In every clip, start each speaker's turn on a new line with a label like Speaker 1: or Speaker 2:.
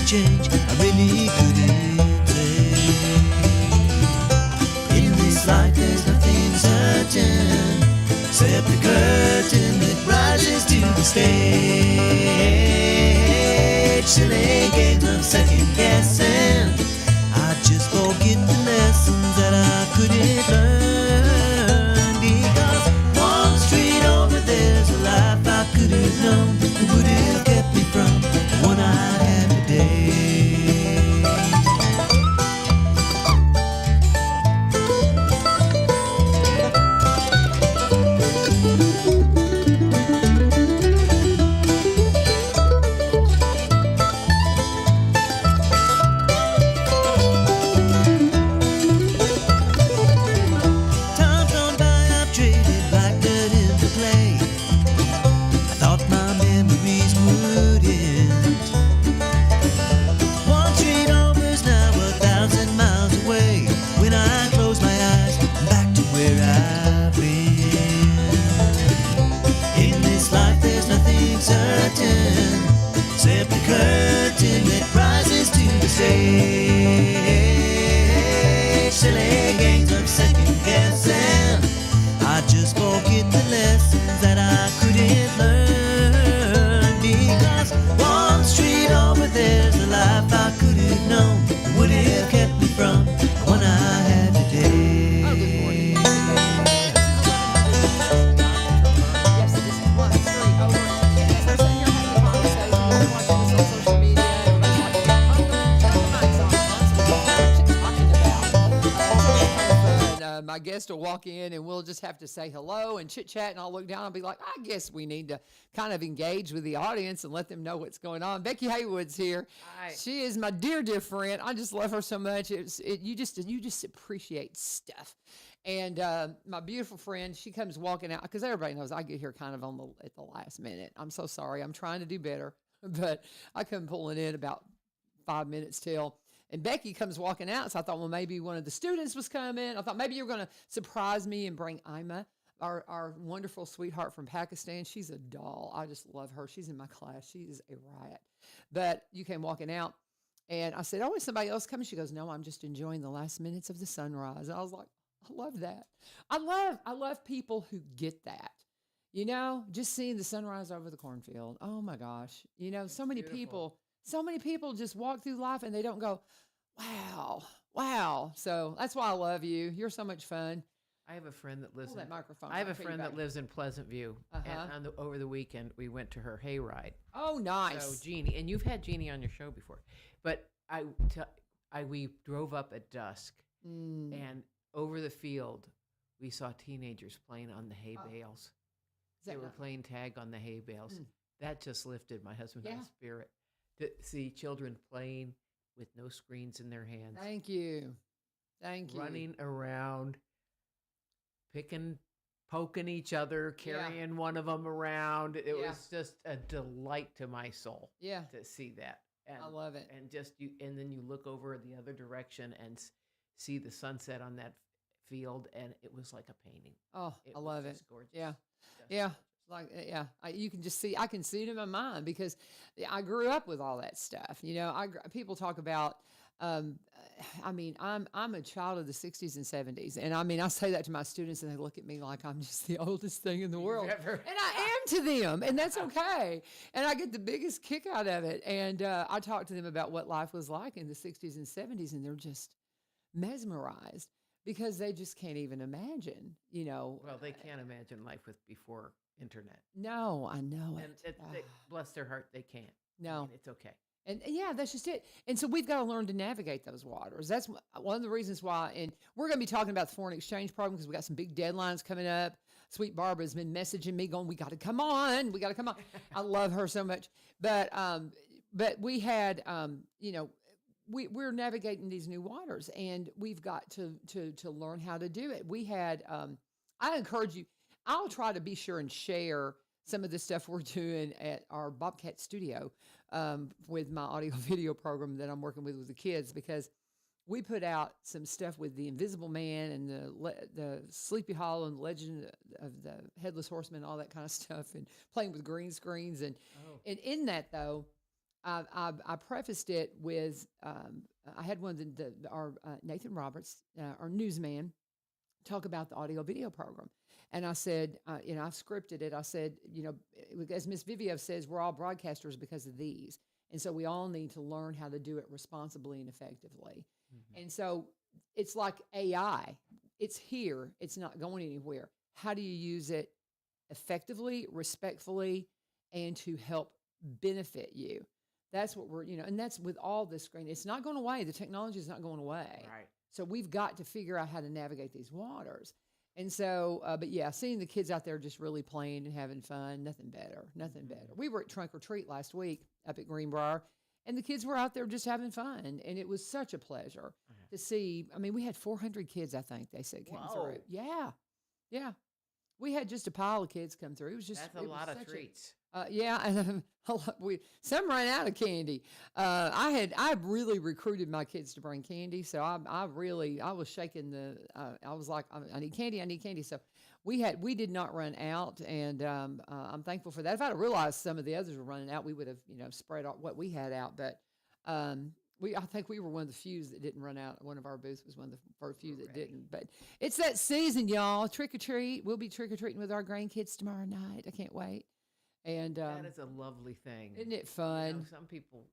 Speaker 1: change, I really couldn't say. In this life there's nothing certain, except the curtain that rises to the stage. Silly games of second guessing, I just forget the lessons that I couldn't learn. Because one street over there's a life I could have known that would have kept me from the one I had today. Time's gone by, I've traded like dirt into clay. I thought my memories would end. One street over's now 1,000 miles away. When I close my eyes, I'm back to where I've been. In this life there's nothing certain, except the curtain that rises to the stage. Silly games of second guessing, I just forget the lessons that I couldn't learn. Because one street over there's a life I could have known that would have kept me from the one I had today.
Speaker 2: Oh, good morning. Yes, this is one street over. And as we're sitting here having a conversation, we're watching this on social media. Everybody's like, mics on, so we don't know what she's talking about. My guest will walk in and we'll just have to say hello and chit chat, and I'll look down and I'll be like, I guess we need to kind of engage with the audience and let them know what's going on. Becky Haywood's here.
Speaker 3: Hi.
Speaker 2: She is my dear friend. I just love her so much. You just appreciate stuff. And my beautiful friend, she comes walking out because everybody knows I get here kind of at the last minute. I'm so sorry. I'm trying to do better, but I come pulling in about 5 minutes till. And Becky comes walking out, so I thought, well, maybe one of the students was coming. I thought maybe you were going to surprise me and bring Ima, our wonderful sweetheart from Pakistan. She's a doll. I just love her. She's in my class. She is a riot. But you came walking out, and I said, oh, is somebody else coming? She goes, no, I'm just enjoying the last minutes of the sunrise. And I was like, I love that. I love people who get that. You know, just seeing the sunrise over the cornfield. Oh, my gosh. You know, so many people just walk through life and they don't go, wow. So that's why I love you. You're so much fun.
Speaker 3: I have a friend that lives.
Speaker 2: Pull that microphone.
Speaker 3: I have a
Speaker 2: I'll tell you
Speaker 3: friend
Speaker 2: about
Speaker 3: that
Speaker 2: it.
Speaker 3: lives in Pleasant View, and over the weekend we went to her hayride.
Speaker 2: Oh, nice.
Speaker 3: So Jeannie, and you've had Jeannie on your show before, but we drove up at dusk, and over the field we saw teenagers playing on the hay bales. They were playing tag on the hay bales. That just lifted my husband's spirit to see children playing with no screens in their hands.
Speaker 2: Thank you.
Speaker 3: Running around, poking each other, carrying one of them around. It was just a delight to my soul. To see that. And,
Speaker 2: I love it.
Speaker 3: And and then you look over the other direction and see the sunset on that field, and it was like a painting.
Speaker 2: Oh, I love it.
Speaker 3: Gorgeous.
Speaker 2: Yeah. Like, you can just see, I can see it in my mind because I grew up with all that stuff. You know, people talk about, I'm a child of the 60s and 70s. And I say that to my students and they look at me like I'm just the oldest thing in the world. And I am to them, and that's okay. And I get the biggest kick out of it. And I talk to them about what life was like in the 60s and 70s, and they're just mesmerized because they just can't even imagine, you know.
Speaker 3: Well, they can't imagine life before internet.
Speaker 2: No, I know
Speaker 3: and
Speaker 2: it.
Speaker 3: Bless their heart, they can't.
Speaker 2: No.
Speaker 3: I mean, it's okay.
Speaker 2: And that's just it. And so we've got to learn to navigate those waters. That's one of the reasons why. And we're going to be talking about the foreign exchange program because we got some big deadlines coming up. Sweet Barbara's been messaging me going, we got to come on. I love her so much. But we had, we're navigating these new waters, and we've got to learn how to do it. We had, I encourage you, I'll try to be sure and share some of the stuff we're doing at our Bobcat studio with my audio video program that I'm working with the kids, because we put out some stuff with the Invisible Man and the Sleepy Hollow and the Legend of the Headless Horseman, all that kind of stuff, and playing with green screens. And in that, though, I prefaced it with I had one of our Nathan Roberts, our newsman, talk about the audio video program. And I said, you know, I've scripted it. I said, you know, as Miss Vivio says, we're all broadcasters because of these. And so we all need to learn how to do it responsibly and effectively. And so it's like AI. It's here. It's not going anywhere. How do you use it effectively, respectfully, and to help benefit you? That's what we're, you know, and that's with all this screen. It's not going away. The technology is not going away.
Speaker 3: Right.
Speaker 2: So we've got to figure out how to navigate these waters. And so, but yeah, seeing the kids out there just really playing and having fun, nothing better, nothing better. We were at Trunk or Treat last week up at Greenbrier, and the kids were out there just having fun. And it was such a pleasure to see. I mean, we had 400 kids, I think they said came through. Yeah. Yeah. We had just a pile of kids come through. It was just
Speaker 3: That's a lot of treats.
Speaker 2: Yeah, and some ran out of candy. I really recruited my kids to bring candy, so I was shaking I was like, I need candy. So we did not run out, and I'm thankful for that. If I'd have realized some of the others were running out, we would have spread out what we had out. But I think we were one of the few that didn't run out. One of our booths was one of the first few that didn't. But it's that season, y'all. Trick or treat. We'll be trick or treating with our grandkids tomorrow night. I can't wait. And
Speaker 3: that is a lovely thing.
Speaker 2: Isn't it fun?
Speaker 3: You know, some people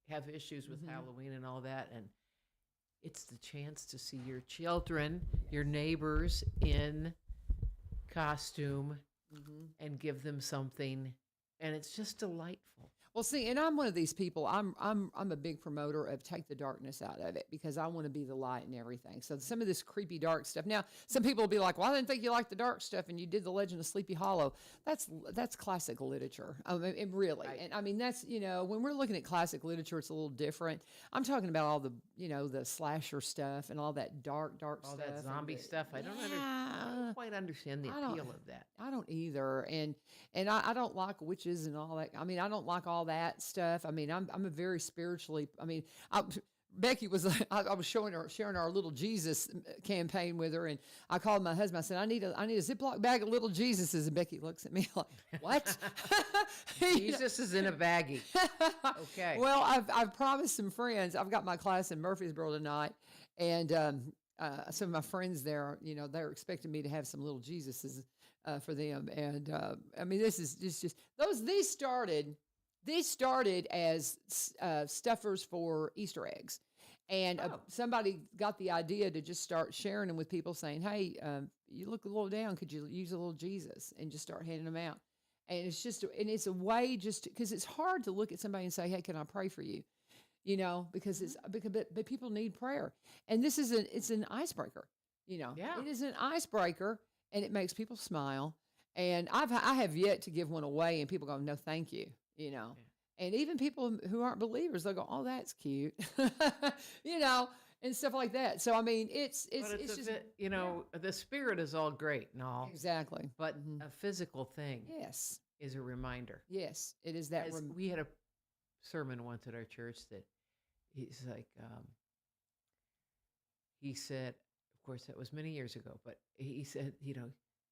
Speaker 3: have issues with Halloween and all that, and it's the chance to see your children, your neighbors in costume, and give them something, and it's just delightful.
Speaker 2: Well, see, and I'm one of these people. I'm a big promoter of take the darkness out of it because I want to be the light and everything. So some of this creepy dark stuff. Now, some people will be like, "Well, I didn't think you liked the dark stuff, and you did the Legend of Sleepy Hollow." That's classic literature. I mean, really,
Speaker 3: Right.
Speaker 2: and I mean that's when we're looking at classic literature, it's a little different. I'm talking about all the the slasher stuff and all that dark
Speaker 3: All
Speaker 2: stuff,
Speaker 3: that
Speaker 2: and
Speaker 3: zombie stuff. I don't quite understand the appeal of that.
Speaker 2: I don't either, and I don't like witches and all that. I mean, I don't like all that stuff. I mean, I'm a very spiritually. I mean, Becky was. I was sharing our little Jesus campaign with her, and I called my husband. I said, I need a Ziploc bag of little Jesuses, and Becky looks at me like, what?
Speaker 3: Jesus is in a baggie. Okay.
Speaker 2: Well, I've promised some friends. I've got my class in Murfreesboro tonight, and some of my friends there, they're expecting me to have some little Jesuses for them. And I mean, this is just these started as stuffers for Easter eggs. And somebody got the idea to just start sharing them with people, saying, hey, you look a little down. Could you use a little Jesus? And just start handing them out. And it's a way just because it's hard to look at somebody and say, hey, can I pray for you? Because but people need prayer. And it's an icebreaker,
Speaker 3: Yeah.
Speaker 2: It is an icebreaker, and it makes people smile. And I have yet to give one away, and people go, no, thank you,
Speaker 3: Yeah.
Speaker 2: And even people who aren't believers, they'll go, oh, that's cute, and stuff like that. So, I mean, it's just,
Speaker 3: the spirit is all great and all,
Speaker 2: exactly.
Speaker 3: but a physical thing
Speaker 2: Yes.
Speaker 3: is a reminder.
Speaker 2: Yes. It is that.
Speaker 3: We had a sermon once at our church that he's like, he said, of course, that was many years ago, but he said,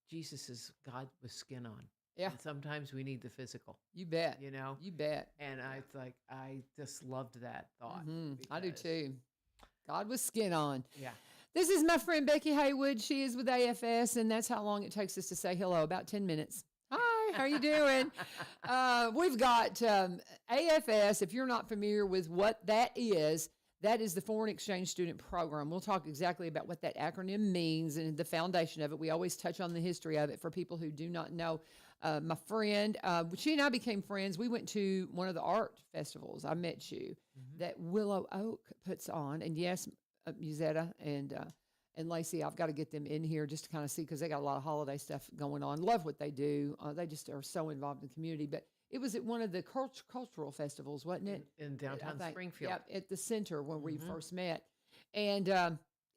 Speaker 3: Jesus is God with skin on.
Speaker 2: Yeah.
Speaker 3: And sometimes we need the physical.
Speaker 2: You bet. You bet.
Speaker 3: And I just loved that thought.
Speaker 2: I do
Speaker 3: because-
Speaker 2: too. God with skin on.
Speaker 3: Yeah.
Speaker 2: This is my friend Becky Haywood. She is with AFS, and that's how long it takes us to say hello, about 10 minutes. Hi, how you doing? We've got AFS. If you're not familiar with what that is the Foreign Exchange Student Program. We'll talk exactly about what that acronym means and the foundation of it. We always touch on the history of it for people who do not know. My friend, she and I became friends. We went to one of the art festivals. I met you that Willow Oak puts on. And yes, Musetta and Lacey, I've got to get them in here just to kind of see, because they got a lot of holiday stuff going on. Love what they do. They just are so involved in the community. But it was at one of the cultural festivals, wasn't it?
Speaker 3: In downtown Springfield.
Speaker 2: Yeah, at the center where we first met. And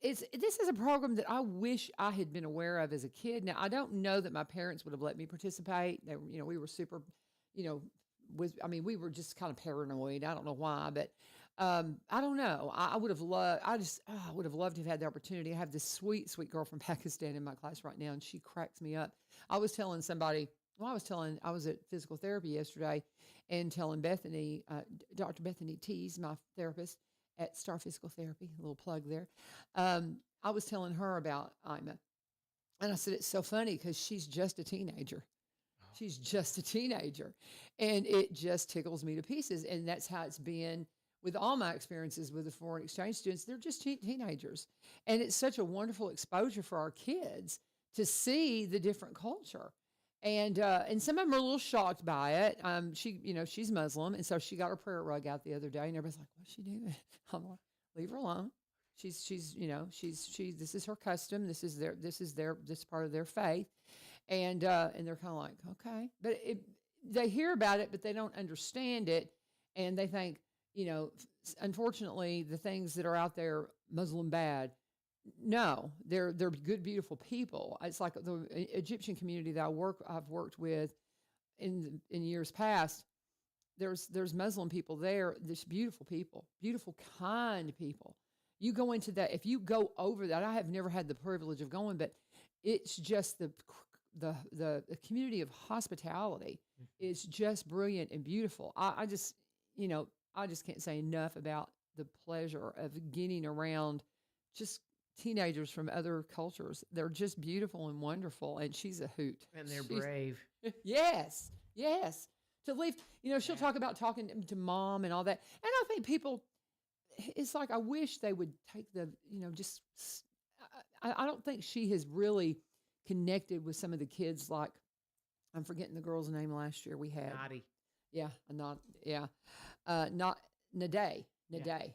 Speaker 2: this is a program that I wish I had been aware of as a kid. Now, I don't know that my parents would have let me participate. They, we were super, we were just kind of paranoid. I don't know why, but I don't know. I would have loved. I would have loved to have had the opportunity. I have this sweet, sweet girl from Pakistan in my class right now, and she cracks me up. I was telling somebody Well, I was at physical therapy yesterday and telling Bethany, Dr. Bethany Tees, my therapist at Star Physical Therapy, a little plug there. I was telling her about Ima. And I said, it's so funny because she's just a teenager. She's just a teenager. And it just tickles me to pieces. And that's how it's been with all my experiences with the foreign exchange students. They're just teenagers. And it's such a wonderful exposure for our kids to see the different culture. And some of them are a little shocked by it. She's Muslim, and so she got her prayer rug out the other day, and everybody's like, "What's she doing?" I'm like, "Leave her alone. She's this is her custom. This is part of their faith." And they're kind of like, "Okay," but they hear about it, but they don't understand it, and they think, unfortunately, the things that are out there, Muslim bad. No, they're good, beautiful people. It's like the Egyptian community that I've worked with in years past. There's Muslim people there. There's beautiful people, beautiful, kind people. You go into that, if you go over that, I have never had the privilege of going, but it's just the community of hospitality is just brilliant and beautiful. I just can't say enough about the pleasure of getting around just teenagers from other cultures. They're just beautiful and wonderful, and she's a hoot.
Speaker 3: And they're brave.
Speaker 2: Yes. To leave, she'll talk about talking to mom and all that. And I think people, it's like, I wish they would take I don't think she has really connected with some of the kids. Like, I'm forgetting the girl's name last year we had.
Speaker 3: Naughty.
Speaker 2: Yeah, not Naday. Naday.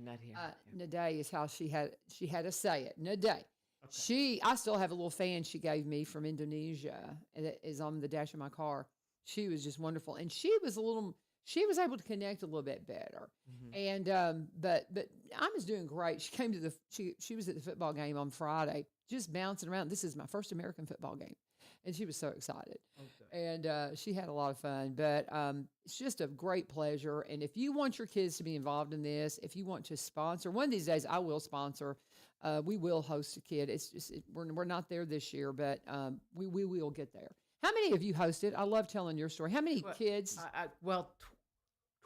Speaker 3: Not here.
Speaker 2: Naday is how she had to say it. Naday. Okay. I still have a little fan she gave me from Indonesia that is on the dash of my car. She was just wonderful, and she was able to connect a little bit better. Mm-hmm. And but Ima's doing great. She came to she was at the football game on Friday, just bouncing around. This is my first American football game. And she was so excited. Okay. And she had a lot of fun. But it's just a great pleasure. And if you want your kids to be involved in this, if you want to sponsor, one of these days I will sponsor. We will host a kid. It's just we're not there this year, but we will get there. How many of you hosted? I love telling your story. How many kids?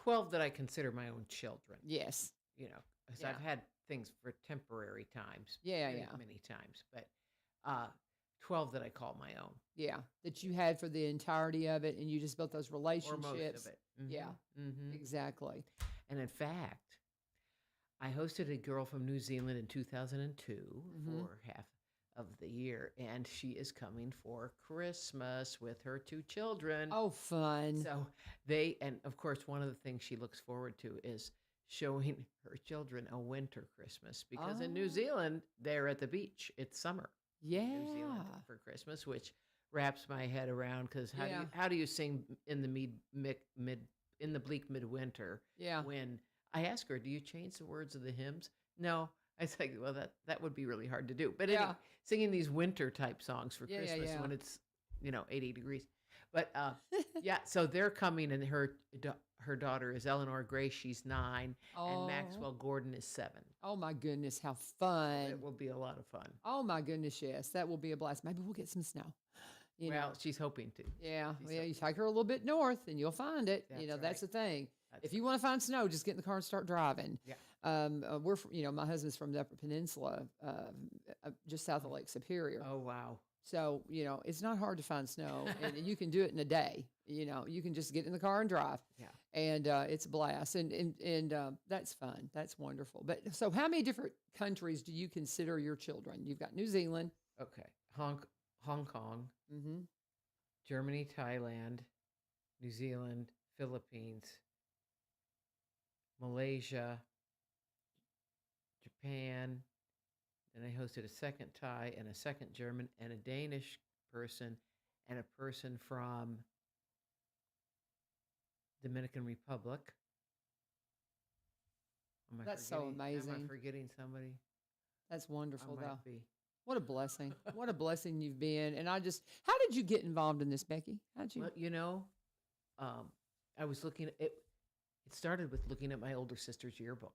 Speaker 3: 12 that I consider my own children.
Speaker 2: Yes.
Speaker 3: Because I've had things for temporary times. Many times. But 12 that I call my own.
Speaker 2: Yeah, that you had for the entirety of it, and you just built those relationships.
Speaker 3: Or most of it. Mm-hmm.
Speaker 2: Yeah, exactly.
Speaker 3: And in fact, I hosted a girl from New Zealand in 2002 for half of the year, and she is coming for Christmas with her 2 children.
Speaker 2: Oh, fun.
Speaker 3: So and of course, one of the things she looks forward to is showing her children a winter Christmas, because in New Zealand, they're at the beach. It's summer.
Speaker 2: Yeah.
Speaker 3: New Zealand for Christmas, which wraps my head around, because how do you sing in the bleak midwinter?
Speaker 2: Yeah.
Speaker 3: When I ask her, do you change the words of the hymns? No. I say, well, that would be really hard to do. But anyway, singing these winter type songs for Christmas when it's 80 degrees. But so they're coming, and her daughter is Eleanor Grace. She's 9, and Maxwell Gordon is 7.
Speaker 2: Oh my goodness, how fun!
Speaker 3: It will be a lot of fun.
Speaker 2: Oh my goodness, yes, that will be a blast. Maybe we'll get some snow.
Speaker 3: She's hoping to.
Speaker 2: Yeah, you take her a little bit north, and you'll find it. That's the thing. If you want to find snow, just get in the car and start driving. Yeah. We're my husband's from the Upper Peninsula, just south of Lake Superior.
Speaker 3: Oh wow.
Speaker 2: So, it's not hard to find snow, and you can do it in a day. You can just get in the car and drive. Yeah. And it's a blast. And that's fun. That's wonderful. But so how many different countries do you consider your children? You've got New Zealand.
Speaker 3: Okay. Hong Kong. Mm-hmm. Germany, Thailand, New Zealand, Philippines, Malaysia, Japan. Then I hosted a second Thai and a second German and a Danish person and a person from Dominican Republic.
Speaker 2: That's so amazing.
Speaker 3: Am I forgetting somebody?
Speaker 2: That's wonderful, though.
Speaker 3: Be.
Speaker 2: What a blessing. What a blessing you've been. And how did you get involved in this, Becky? How'd you?
Speaker 3: Well, I was looking at it. It started with looking at my older sister's yearbook.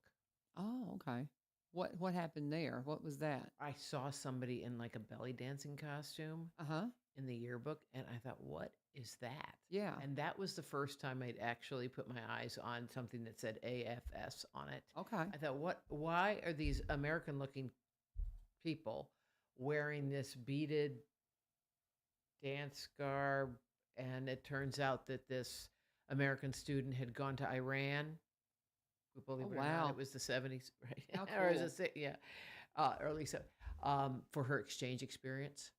Speaker 2: Oh, okay. What happened there? What was that?
Speaker 3: I saw somebody in like a belly dancing costume
Speaker 2: Uh-huh.
Speaker 3: in the yearbook, and I thought, what is that?
Speaker 2: Yeah.
Speaker 3: And that was the first time I'd actually put my eyes on something that said AFS on it.
Speaker 2: Okay.
Speaker 3: I thought, why are these American looking people wearing this beaded dance garb? And it turns out that this American student had gone to Iran. Believe
Speaker 2: Oh,
Speaker 3: it or not,
Speaker 2: wow.
Speaker 3: it was the 70s, right?
Speaker 2: How
Speaker 3: Or is
Speaker 2: cool.
Speaker 3: it, yeah, early so for her exchange experience.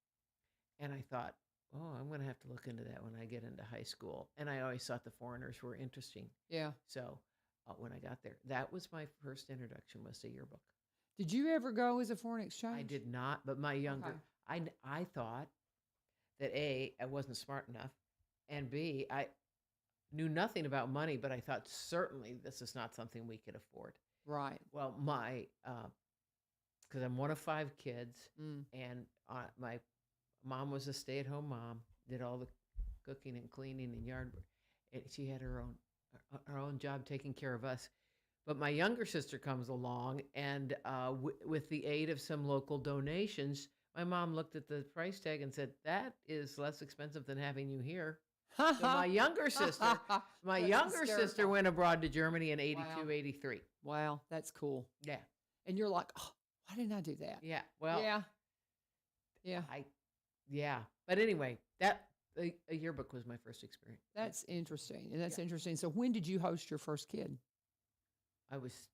Speaker 3: And I thought, oh, I'm going to have to look into that when I get into high school. And I always thought the foreigners were interesting.
Speaker 2: Yeah.
Speaker 3: So when I got there, that was my first introduction was the yearbook.
Speaker 2: Did you ever go as a foreign exchange?
Speaker 3: I did not, but my younger, I thought that A, I wasn't smart enough, and B, I knew nothing about money, but I thought certainly this is not something we could afford.
Speaker 2: Right.
Speaker 3: Well, because I'm one of 5 kids,
Speaker 2: Mm.
Speaker 3: and my mom was a stay-at-home mom, did all the cooking and cleaning and yard work, and she had her own job taking care of us. But my younger sister comes along, and with the aid of some local donations, my mom looked at the price tag and said, "That is less expensive than having you here." So my younger sister,
Speaker 2: That's hysterical.
Speaker 3: went abroad to Germany in 82,
Speaker 2: Wow.
Speaker 3: 83.
Speaker 2: Wow, that's cool.
Speaker 3: Yeah,
Speaker 2: And you're like, oh, why didn't I do that?
Speaker 3: yeah. Well,
Speaker 2: Yeah. Yeah.
Speaker 3: yeah. But anyway, a yearbook was my first experience.
Speaker 2: That's interesting. And that's
Speaker 3: Yeah.
Speaker 2: interesting. So when did you host your first kid?
Speaker 3: I was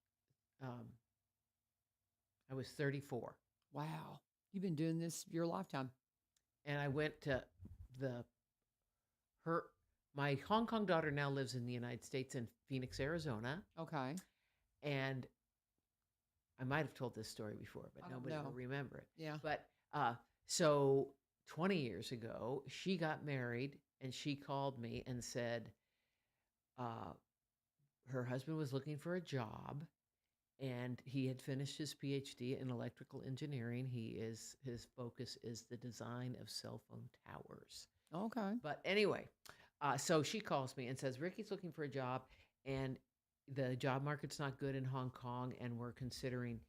Speaker 3: 34,
Speaker 2: Wow. You've been doing this your lifetime.
Speaker 3: and I went to my Hong Kong daughter now lives in the United States in Phoenix, Arizona,
Speaker 2: Okay.
Speaker 3: and I might have told this story before, but
Speaker 2: I don't
Speaker 3: nobody
Speaker 2: know.
Speaker 3: will remember it.
Speaker 2: Yeah.
Speaker 3: But so 20 years ago, she got married, and she called me and said her husband was looking for a job, and he had finished his PhD in electrical engineering. His focus is the design of cell phone towers.
Speaker 2: Okay.
Speaker 3: But anyway, so she calls me and says, Ricky's looking for a job, and the job market's not good in Hong Kong, and we're considering,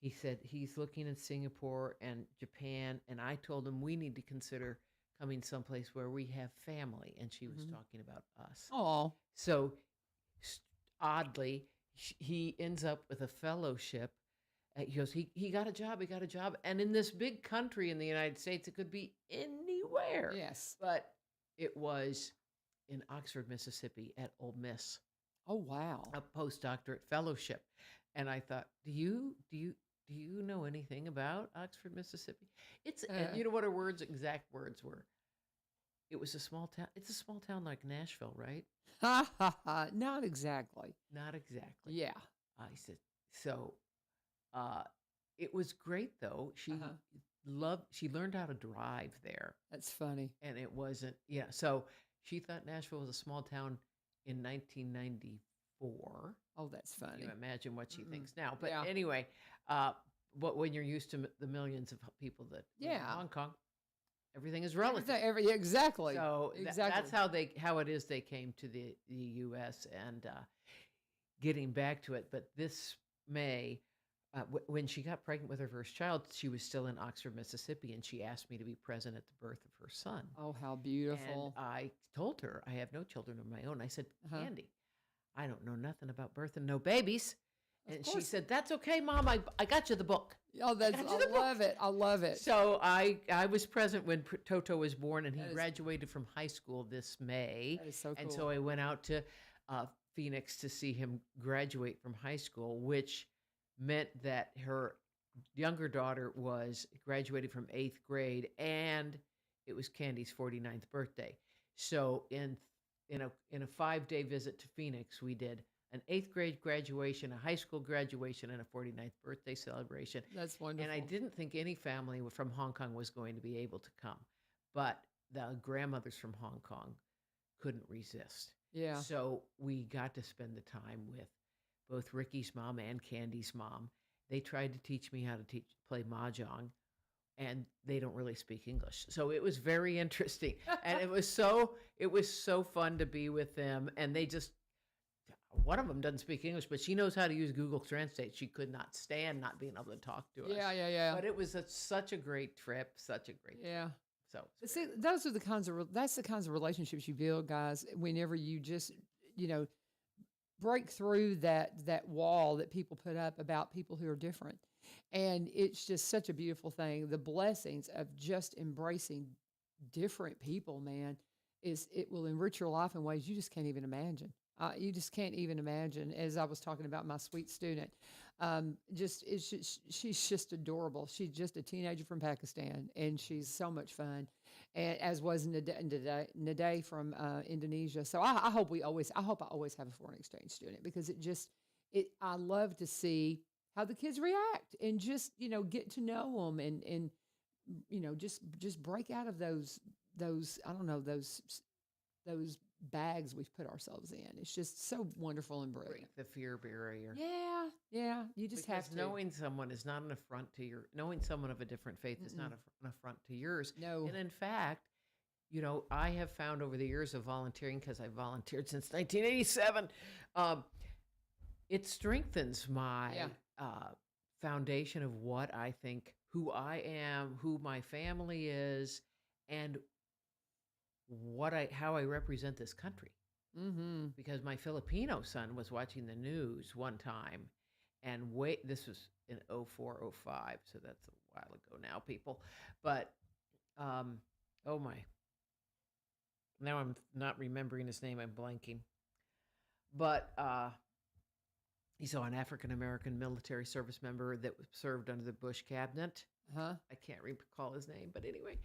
Speaker 3: he said he's looking at Singapore and Japan, and I told him we need to consider coming someplace where we have family, and she was talking about us.
Speaker 2: Oh.
Speaker 3: So oddly, he ends up with a fellowship. He goes, he got a job, and in this big country in the United States, it could be anywhere.
Speaker 2: Yes.
Speaker 3: But it was in Oxford, Mississippi at Ole Miss,
Speaker 2: Oh, wow.
Speaker 3: a postdoctorate fellowship. And I thought, do you know anything about Oxford, Mississippi? And you know what her exact words were? It was a small town. It's a small town like Nashville, right?
Speaker 2: Ha ha ha. Not exactly.
Speaker 3: Not exactly.
Speaker 2: Yeah.
Speaker 3: I said, so it was great though. She learned how to drive there.
Speaker 2: That's funny.
Speaker 3: And it wasn't, yeah. So she thought Nashville was a small town in 1994.
Speaker 2: Oh, that's funny.
Speaker 3: You imagine what she thinks now. But
Speaker 2: Yeah.
Speaker 3: anyway, but when you're used to the millions of people that live in
Speaker 2: Yeah.
Speaker 3: Hong Kong, everything is relative.
Speaker 2: Exactly.
Speaker 3: So
Speaker 2: exactly.
Speaker 3: that's how it is they came to the U.S. and getting back to it. But this May, when she got pregnant with her first child, she was still in Oxford, Mississippi, and she asked me to be present at the birth of her son.
Speaker 2: Oh, how beautiful.
Speaker 3: And I told her, I have no children of my own. I said, Candy, I don't know nothing about birth and no babies. And she said, that's okay, Mom. I got you the book.
Speaker 2: Oh, I love it. I love it.
Speaker 3: So I was present when Toto was born, and he graduated from high school this May.
Speaker 2: That is so cool.
Speaker 3: And so I went out to Phoenix to see him graduate from high school, which meant that her younger daughter was graduated from 8th grade, and it was Candy's 49th birthday. So in a 5-day visit to Phoenix, we did an 8th grade graduation, a high school graduation, and a 49th birthday celebration.
Speaker 2: That's wonderful.
Speaker 3: And I didn't think any family from Hong Kong was going to be able to come, but the grandmothers from Hong Kong couldn't resist.
Speaker 2: Yeah.
Speaker 3: So we got to spend the time with both Ricky's mom and Candy's mom. They tried to teach me how to play mahjong, and they don't really speak English. So it was very interesting. And it was so fun to be with them. And they just, one of them doesn't speak English, but she knows how to use Google Translate. She could not stand not being able to talk to us.
Speaker 2: Yeah.
Speaker 3: But it was such a great trip, such a great trip.
Speaker 2: Yeah.
Speaker 3: So
Speaker 2: But see, those are the kinds of that's the kinds of relationships you build, guys. Whenever you just break through that wall that people put up about people who are different, and it's just such a beautiful thing. The blessings of just embracing different people, man, it will enrich your life in ways you just can't even imagine. You just can't even imagine. As I was talking about my sweet student, she's just adorable. She's just a teenager from Pakistan, and she's so much fun, and as was Nade from Indonesia. So I hope I always have a foreign exchange student, because I love to see how the kids react, and just get to know them, and just break out of those I don't know, those bags we've put ourselves in. It's just so wonderful and brilliant.
Speaker 3: break the fear barrier.
Speaker 2: Yeah. You just
Speaker 3: Because
Speaker 2: have to.
Speaker 3: knowing someone is not an affront to knowing someone of a different faith is not an affront to yours.
Speaker 2: No.
Speaker 3: And in fact, I have found over the years of volunteering, because I've volunteered since 1987, it strengthens my foundation of what I think, who I am, who my family is, and how I represent this country.
Speaker 2: Mm-hmm.
Speaker 3: Because my Filipino son was watching the news one time, and this was in 04, 05, so that's a while ago now, people. But oh my, now I'm not remembering his name. I'm blanking. But he saw an African American military service member that served under the Bush cabinet.
Speaker 2: Huh?
Speaker 3: I can't recall his name, but anyway,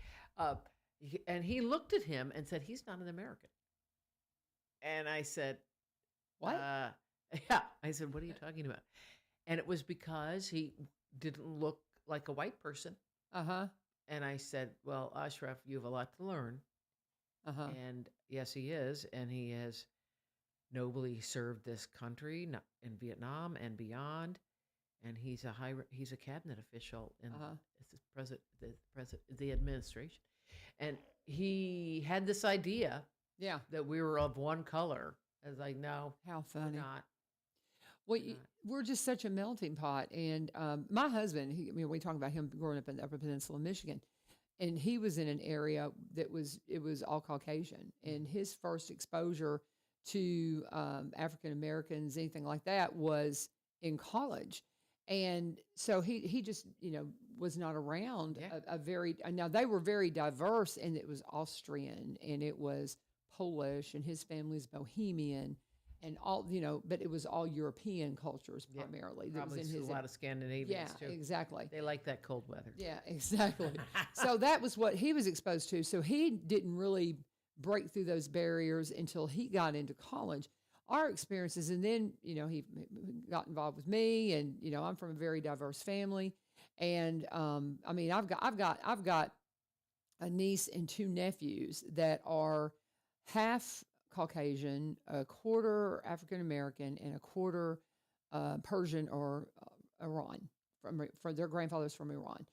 Speaker 3: and he looked at him and said, "He's not an American." And I said,
Speaker 2: What?
Speaker 3: Yeah. I said, "What are you talking about?" And it was because he didn't look like a white person.
Speaker 2: Uh-huh.
Speaker 3: And I said, "Well, Ashraf, you have a lot to learn."
Speaker 2: Uh-huh.
Speaker 3: And yes, he is. And he has nobly served this country in Vietnam and beyond. And he's a cabinet official in the administration. And he had this idea that we were of one color. I was like, no,
Speaker 2: How
Speaker 3: we're
Speaker 2: funny.
Speaker 3: not.
Speaker 2: Well, we're just such a melting pot. And my husband, we talk about him growing up in the Upper Peninsula of Michigan, and he was in an area it was all Caucasian. And his first exposure to African Americans, anything like that, was in college. And so he just, was not around now they were very diverse, and it was Austrian, and it was Polish, and his family's Bohemian, and all, but it was all European cultures primarily. That was
Speaker 3: Probably
Speaker 2: in his
Speaker 3: a lot of Scandinavians too.
Speaker 2: Exactly.
Speaker 3: They like that cold weather.
Speaker 2: Yeah, exactly. So that was what he was exposed to. So he didn't really break through those barriers until he got into college. Our experiences, and then he got involved with me, and I'm from a very diverse family, and I've got a niece and two nephews that are half Caucasian, a quarter African American, and a quarter Persian or Iran. From their grandfathers from Iran.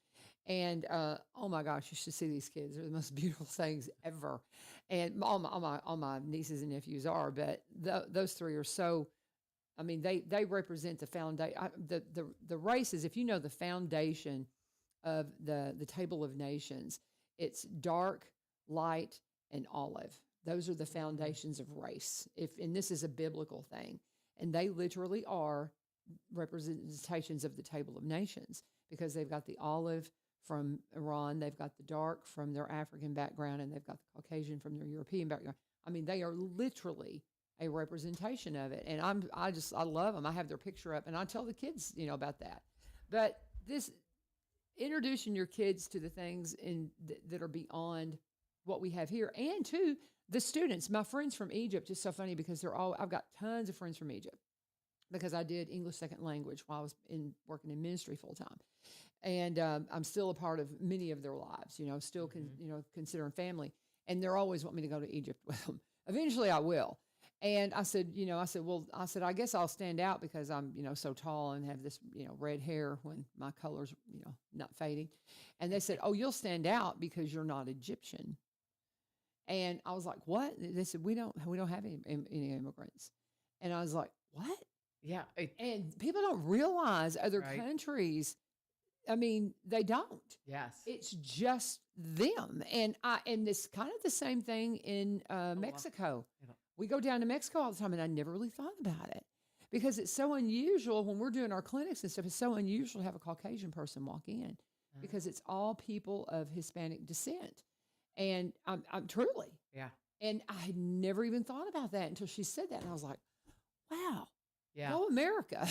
Speaker 2: And oh my gosh, you should see these kids. They're the most beautiful things ever. And all my nieces and nephews are, but those three are so. They represent the foundation. The races. If you know the foundation of the Table of Nations, it's dark, light, and olive. Those are the foundations of race. And this is a biblical thing, and they literally are representations of the Table of Nations, because they've got the olive from Iran, they've got the dark from their African background, and they've got the Caucasian from their European background. They are literally a representation of it, and I love them. I have their picture up, and I tell the kids, about that. But this introducing your kids to the things that are beyond what we have here, and to the students. My friends from Egypt is so funny, because I've got tons of friends from Egypt, because I did English second language while I was working in ministry full time. And I'm still a part of many of their lives, still considering family. And they're always want me to go to Egypt with them. Eventually I will. And I said, I guess I'll stand out because I'm, so tall and have this, red hair when my color's, not fading. And they said, "Oh, you'll stand out because you're not Egyptian." And I was like, "What?" They said, we don't have any immigrants." And I was like, what?
Speaker 3: Yeah.
Speaker 2: And people don't realize other
Speaker 3: Right.
Speaker 2: countries, I mean, they don't.
Speaker 3: Yes.
Speaker 2: It's just them. And it's kind of the same thing in Mexico.
Speaker 3: You know,
Speaker 2: We go down to Mexico all the time, and I never really thought about it because it's so unusual when we're doing our clinics and stuff. It's so unusual to have a Caucasian person walk in because it's all people of Hispanic descent. And I'm truly,
Speaker 3: yeah.
Speaker 2: and I had never even thought about that until she said that. And I was like, wow,
Speaker 3: Yeah.
Speaker 2: go America.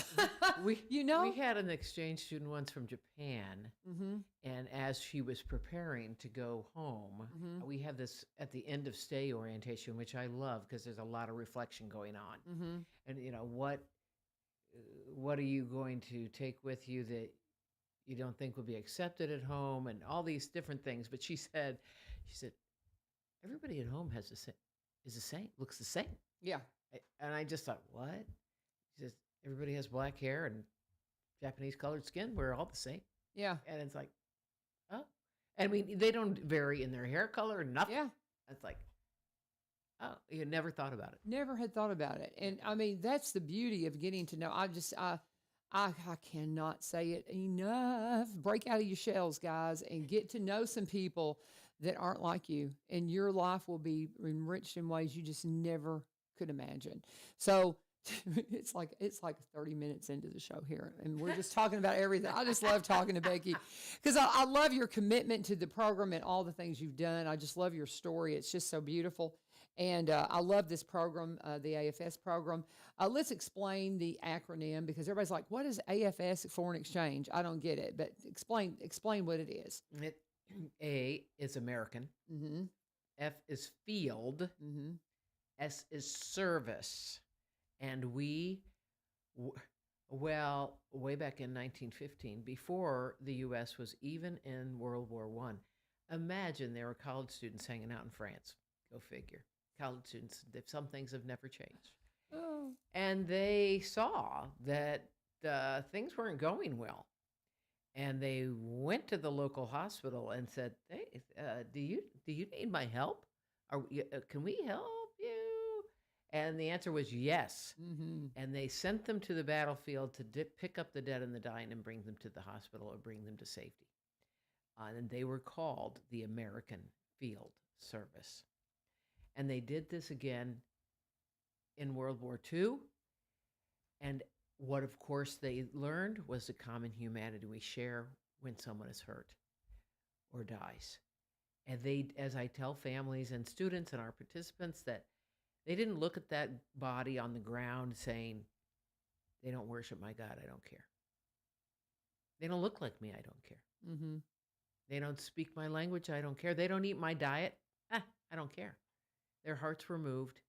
Speaker 3: We
Speaker 2: you know?
Speaker 3: we had an exchange student once from Japan,
Speaker 2: Mm-hmm.
Speaker 3: and as she was preparing to go home,
Speaker 2: Mm-hmm.
Speaker 3: we have this at the end of stay orientation, which I love because there's a lot of reflection going on.
Speaker 2: Mm-hmm.
Speaker 3: And what are you going to take with you that you don't think will be accepted at home, and all these different things. But she said, everybody at home is the same, looks the same.
Speaker 2: Yeah.
Speaker 3: And I just thought, what? She says, everybody has black hair and Japanese colored skin. We're all the same.
Speaker 2: Yeah.
Speaker 3: And it's like, oh. I mean, they don't vary in their hair color or nothing.
Speaker 2: Yeah.
Speaker 3: It's like, oh, you never thought about it.
Speaker 2: Never had thought about it. And I mean, that's the beauty of getting to know. I cannot say it enough. Break out of your shells, guys, and get to know some people that aren't like you. And your life will be enriched in ways you just never could imagine. So it's like 30 minutes into the show here, and we're just talking about everything. I just love talking to Becky because I love your commitment to the program and all the things you've done. I just love your story. It's just so beautiful. And I love this program, the AFS program. Let's explain the acronym because everybody's like, what is AFS, foreign exchange? I don't get it, but explain what it is.
Speaker 3: A is American.
Speaker 2: Mm-hmm.
Speaker 3: F is field.
Speaker 2: Mm-hmm.
Speaker 3: S is service. And way back in 1915, before the U.S. was even in World War I, imagine there were college students hanging out in France. Go figure. College students, some things have never changed.
Speaker 2: Oh.
Speaker 3: And they saw that things weren't going well. And they went to the local hospital and said, hey, do you need my help? Can we help you? And the answer was yes.
Speaker 2: Mm-hmm.
Speaker 3: And they sent them to the battlefield to pick up the dead and the dying and bring them to the hospital or bring them to safety. And they were called the American Field Service. And they did this again in World War II. And what, of course, they learned was the common humanity we share when someone is hurt or dies. And they, as I tell families and students and our participants, that they didn't look at that body on the ground saying, they don't worship my God, I don't care. They don't look like me, I don't care.
Speaker 2: Mm-hmm.
Speaker 3: They don't speak my language, I don't care. They don't eat my diet, I don't care. Their hearts were moved.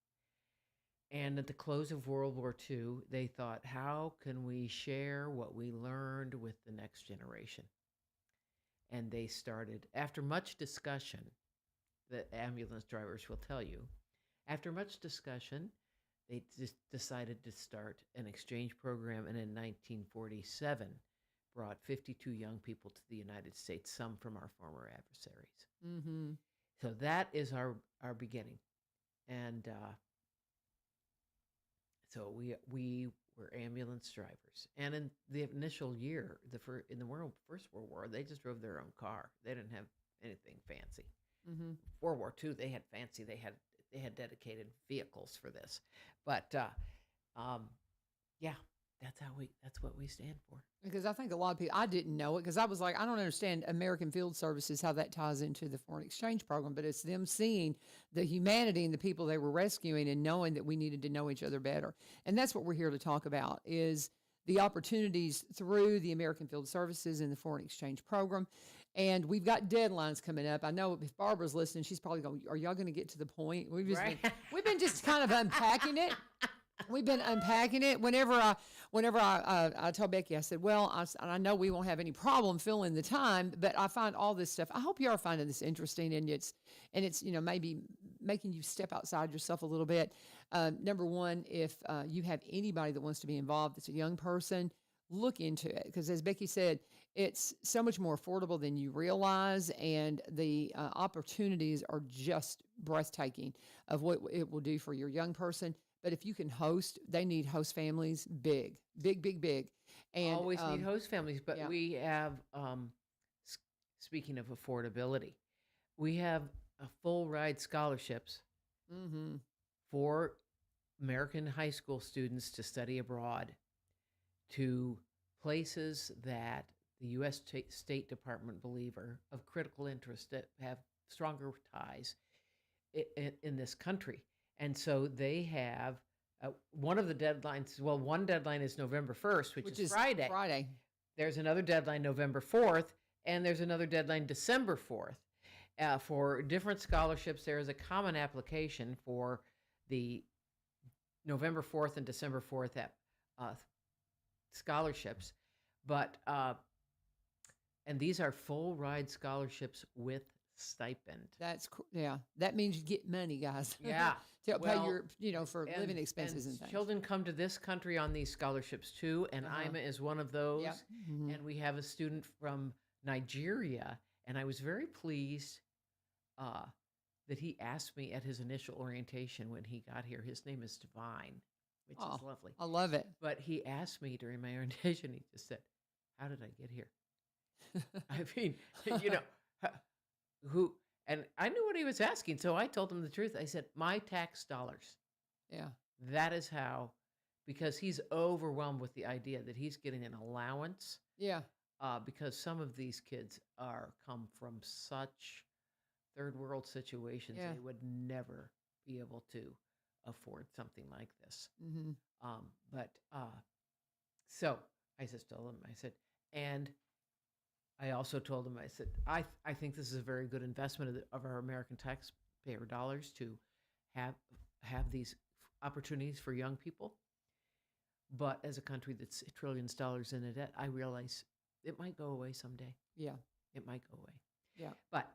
Speaker 3: And at the close of World War II, they thought, how can we share what we learned with the next generation? And they started, after much discussion, the ambulance drivers will tell you, after much discussion, they just decided to start an exchange program, and in 1947, brought 52 young people to the United States, some from our former adversaries.
Speaker 2: Mm-hmm.
Speaker 3: So that is our beginning. And so we were ambulance drivers. And in the initial year, in the First World War, they just drove their own car. They didn't have anything fancy.
Speaker 2: Mm-hmm.
Speaker 3: World War II, they had fancy. They had dedicated vehicles for this. But yeah, that's what we stand for.
Speaker 2: Because I think a lot of people, I didn't know it because I was like, I don't understand American Field Services, how that ties into the foreign exchange program, but it's them seeing the humanity and the people they were rescuing and knowing that we needed to know each other better. And that's what we're here to talk about is the opportunities through the American Field Services and the foreign exchange program. And we've got deadlines coming up. I know if Barbara's listening, she's probably going, are y'all going to get to the point? We've been just kind of unpacking it. We've been unpacking it. Whenever I told Becky, I said, well, I know we won't have any problem filling the time, but I find all this stuff. I hope you are finding this interesting, and it's maybe making you step outside yourself a little bit. Number one, if you have anybody that wants to be involved, that's a young person, look into it because, as Becky said, it's so much more affordable than you realize, and the opportunities are just breathtaking of what it will do for your young person. But if you can host, they need host families, big, big, big, big. And
Speaker 3: Always need host families, but
Speaker 2: yeah.
Speaker 3: we have, s- speaking of affordability, we have full ride scholarships
Speaker 2: Mm-hmm.
Speaker 3: for American high school students to study abroad to places that the U.S. State Department believe are of critical interest that have stronger ties in this country. And so they have one of the deadlines. Well, one deadline is November 1st, which is Friday.
Speaker 2: Friday.
Speaker 3: There's another deadline November 4th, and there's another deadline December 4th. For different scholarships, there is a common application for the November 4th and December 4th scholarships. But, and these are full ride scholarships with stipend.
Speaker 2: Yeah. That means you get money, guys.
Speaker 3: Yeah.
Speaker 2: To pay
Speaker 3: Well,
Speaker 2: your, for living expenses and things.
Speaker 3: Children come to this country on these scholarships too, and IMA is one of those.
Speaker 2: Yep. Mhm.
Speaker 3: And we have a student from Nigeria, and I was very pleased that he asked me at his initial orientation when he got here. His name is Divine, which is lovely.
Speaker 2: I love it.
Speaker 3: But he asked me during my orientation, he just said, "How did I get here?" I mean, you know, who, and I knew what he was asking, so I told him the truth. I said, "My tax dollars."
Speaker 2: Yeah.
Speaker 3: That is how, because he's overwhelmed with the idea that he's getting an allowance,
Speaker 2: Yeah.
Speaker 3: because some of these kids come from such third world situations,
Speaker 2: Yeah.
Speaker 3: they would never be able to afford something like this.
Speaker 2: Mm-hmm.
Speaker 3: But so I just told him, I said, and I also told him, I said, I think this is a very good investment of our American taxpayer dollars to have these opportunities for young people. But as a country that's trillions of dollars in debt, I realize it might go away someday.
Speaker 2: Yeah.
Speaker 3: It might go away.
Speaker 2: Yeah.
Speaker 3: But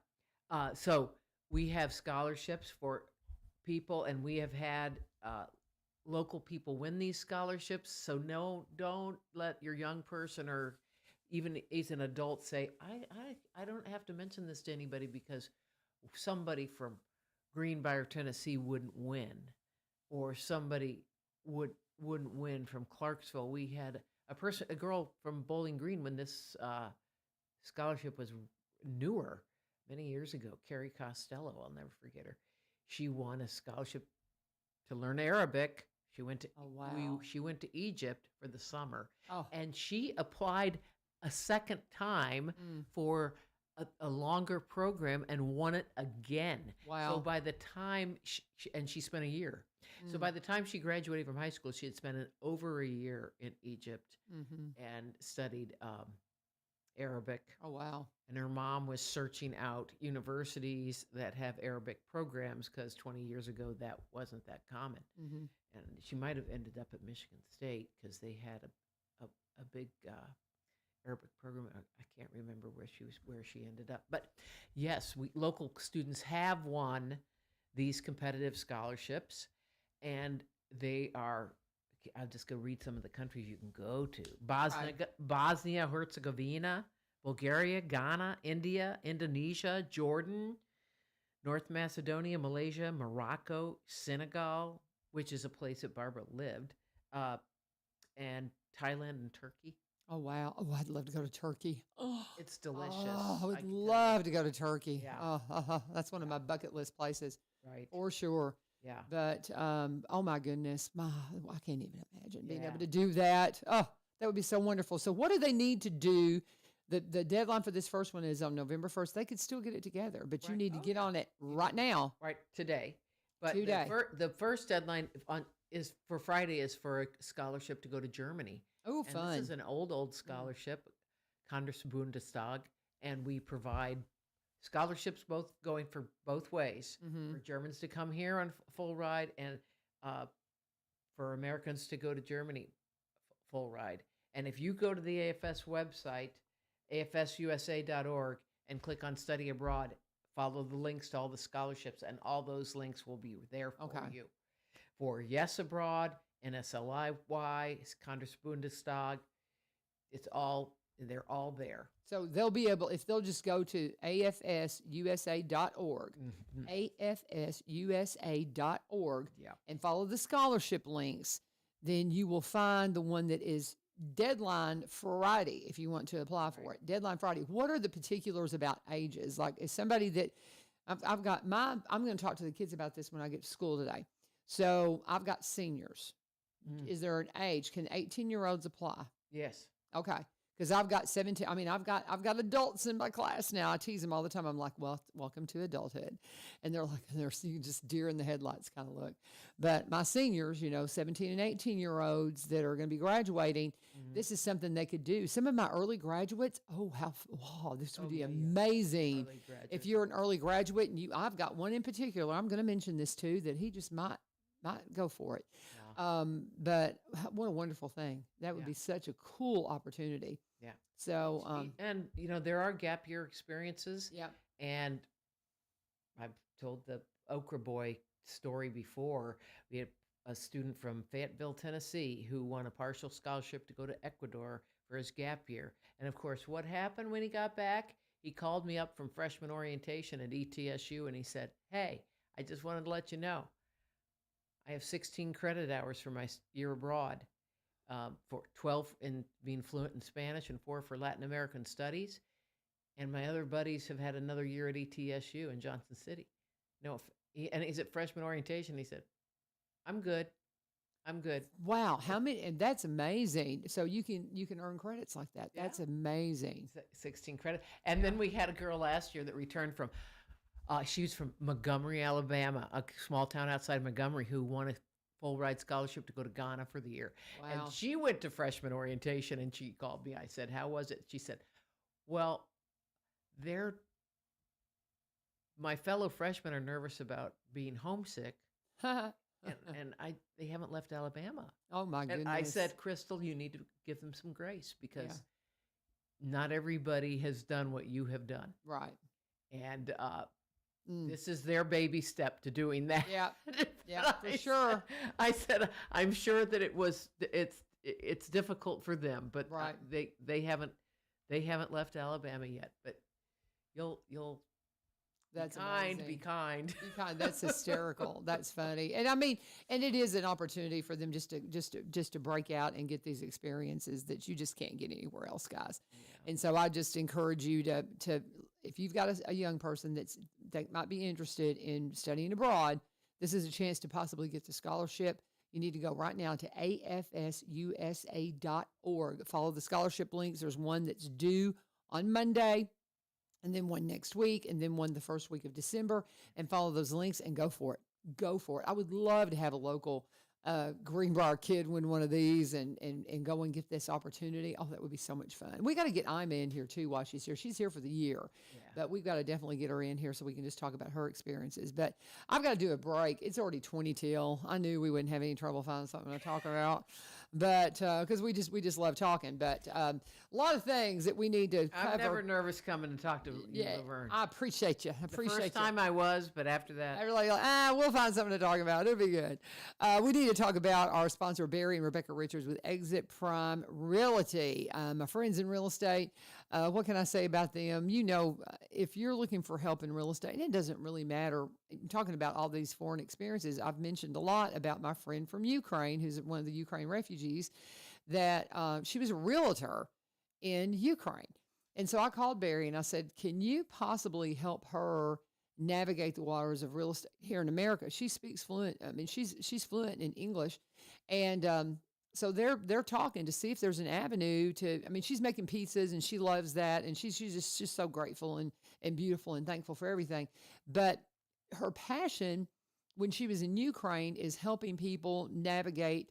Speaker 3: so we have scholarships for people, and we have had local people win these scholarships. So no, don't let your young person or even as an adult say, I don't have to mention this to anybody because somebody from Greenbrier, Tennessee wouldn't win, or somebody wouldn't win from Clarksville. We had a girl from Bowling Green when this scholarship was newer many years ago, Carrie Costello. I'll never forget her. She won a scholarship to learn Arabic. She went to she went to Egypt for the summer, and she applied a second time for a longer program and won it again.
Speaker 2: Wow!
Speaker 3: So by the time she spent a year. So by the time she graduated from high school, she had spent over a year in Egypt and studied Arabic.
Speaker 2: Oh, wow.
Speaker 3: And her mom was searching out universities that have Arabic programs because 20 years ago that wasn't that common.
Speaker 2: Mm-hmm.
Speaker 3: And she might have ended up at Michigan State because they had a big Arabic program. I can't remember where she ended up. But yes, local students have won these competitive scholarships, and they are. I'll just go read some of the countries you can go to: Bosnia, Herzegovina, Bulgaria, Ghana, India, Indonesia, Jordan, North Macedonia, Malaysia, Morocco, Senegal, which is a place that Barbara lived, and Thailand and Turkey.
Speaker 2: Oh, wow. Oh, I'd love to go to Turkey. Oh,
Speaker 3: it's delicious.
Speaker 2: Oh, I would love to go to Turkey.
Speaker 3: Yeah.
Speaker 2: That's one of my bucket list places.
Speaker 3: Right.
Speaker 2: For sure.
Speaker 3: Yeah.
Speaker 2: But, oh my goodness, I can't even imagine being able to do that. Oh, that would be so wonderful. So what do they need to do? The deadline for this first one is on November 1st. They could still get it together, but you need to get on it right now.
Speaker 3: Right, today. But
Speaker 2: today.
Speaker 3: The first deadline is for Friday is for a scholarship to go to Germany.
Speaker 2: Oh, fun.
Speaker 3: This is an old scholarship, Bundestag, and we provide scholarships going for both ways, for Germans to come here on full ride and for Americans to go to Germany full ride. And if you go to the AFS website, afsusa.org, and click on Study Abroad, follow the links to all the scholarships, and all those links will be there for you. For Yes Abroad, NSLIY, Bundestag, it's all they're all there.
Speaker 2: So they'll be able, if they'll just go to afsusa.org, afsusa.org,
Speaker 3: Yeah.
Speaker 2: and follow the scholarship links, then you will find the one that is deadline Friday if you want to apply for it. Deadline Friday. What are the particulars about ages? Like, is somebody that I'm going to talk to the kids about this when I get to school today. So I've got seniors. Is there an age? Can 18-year-olds apply?
Speaker 3: Yes.
Speaker 2: Okay. Because I've got 17. I mean, I've got adults in my class now. I tease them all the time. I'm like, well, welcome to adulthood. And they're like, they're just deer in the headlights kind of look. But my seniors, 17 and 18-year-olds that are going to be graduating, this is something they could do. Some of my early graduates, this would be amazing. If you're an early graduate and I've got one in particular, I'm going to mention this too, that he just might go for it.
Speaker 3: Yeah.
Speaker 2: But what a wonderful thing. That would be such a cool opportunity.
Speaker 3: Yeah.
Speaker 2: So,
Speaker 3: and there are gap year experiences.
Speaker 2: yeah.
Speaker 3: And I've told the Okra Boy story before. We had a student from Fayetteville, Tennessee, who won a partial scholarship to go to Ecuador for his gap year. And of course, what happened when he got back? He called me up from freshman orientation at ETSU and he said, "Hey, I just wanted to let you know, I have 16 credit hours for my year abroad, for 12 in being fluent in Spanish and 4 for Latin American studies. And my other buddies have had another year at ETSU in Johnson City." And he's at freshman orientation. He said, I'm good.
Speaker 2: Wow. How many? And that's amazing. So you can earn credits like that.
Speaker 3: Yeah.
Speaker 2: That's amazing.
Speaker 3: 16 credit. And then we had a girl last year that returned from, she was from Montgomery, Alabama, a small town outside Montgomery, who won a full ride scholarship to go to Ghana for the year.
Speaker 2: Wow.
Speaker 3: And she went to freshman orientation and she called me. I said, "How was it?" She said, "Well, my fellow freshmen are nervous about being homesick, and they haven't left Alabama."
Speaker 2: Oh my goodness.
Speaker 3: And I said, "Crystal, you need to give them some grace because not everybody has done what you have done."
Speaker 2: Right.
Speaker 3: And this is their baby step to doing that.
Speaker 2: Yeah. Yeah, for sure.
Speaker 3: I said, "I'm sure that it's difficult for them, but
Speaker 2: Right.
Speaker 3: They haven't left Alabama yet. But you'll
Speaker 2: That's
Speaker 3: be kind,
Speaker 2: amazing.
Speaker 3: be kind."
Speaker 2: Be kind. That's hysterical. That's funny. And I mean, and it is an opportunity for them just to break out and get these experiences that you just can't get anywhere else, guys. And so I just encourage you to if you've got a young person that might be interested in studying abroad, this is a chance to possibly get the scholarship. You need to go right now to afsusa.org. Follow the scholarship links. There's one that's due on Monday, and then one next week, and then one the first week of December, and follow those links and go for it. Go for it. I would love to have a local Greenbrier kid win one of these and go and get this opportunity. Oh, that would be so much fun. We got to get Ima in here too while she's here. She's here for the year, but we've got to definitely get her in here so we can just talk about her experiences. But I've got to do a break. It's already 20 till. I knew we wouldn't have any trouble finding something to talk about, but because we just love talking. But a lot of things that we need to cover.
Speaker 3: I'm never nervous coming to talk to you, LaVern.
Speaker 2: I appreciate you. I appreciate
Speaker 3: the first time I was, but after that,
Speaker 2: everybody like, we'll find something to talk about. It'll be good. We need to talk about our sponsor, Barry and Rebecca Richards with Exit Prime Realty. My friends in real estate, what can I say about them? If you're looking for help in real estate, and it doesn't really matter, I'm talking about all these foreign experiences. I've mentioned a lot about my friend from Ukraine, who's one of the Ukraine refugees, that she was a realtor in Ukraine. And so I called Barry and I said, can you possibly help her navigate the waters of real estate here in America? She speaks fluent. I mean, she's fluent in English. And so they're talking to see if there's an avenue to, I mean, she's making pizzas and she loves that. And she's just so grateful and beautiful and thankful for everything. But her passion when she was in Ukraine is helping people navigate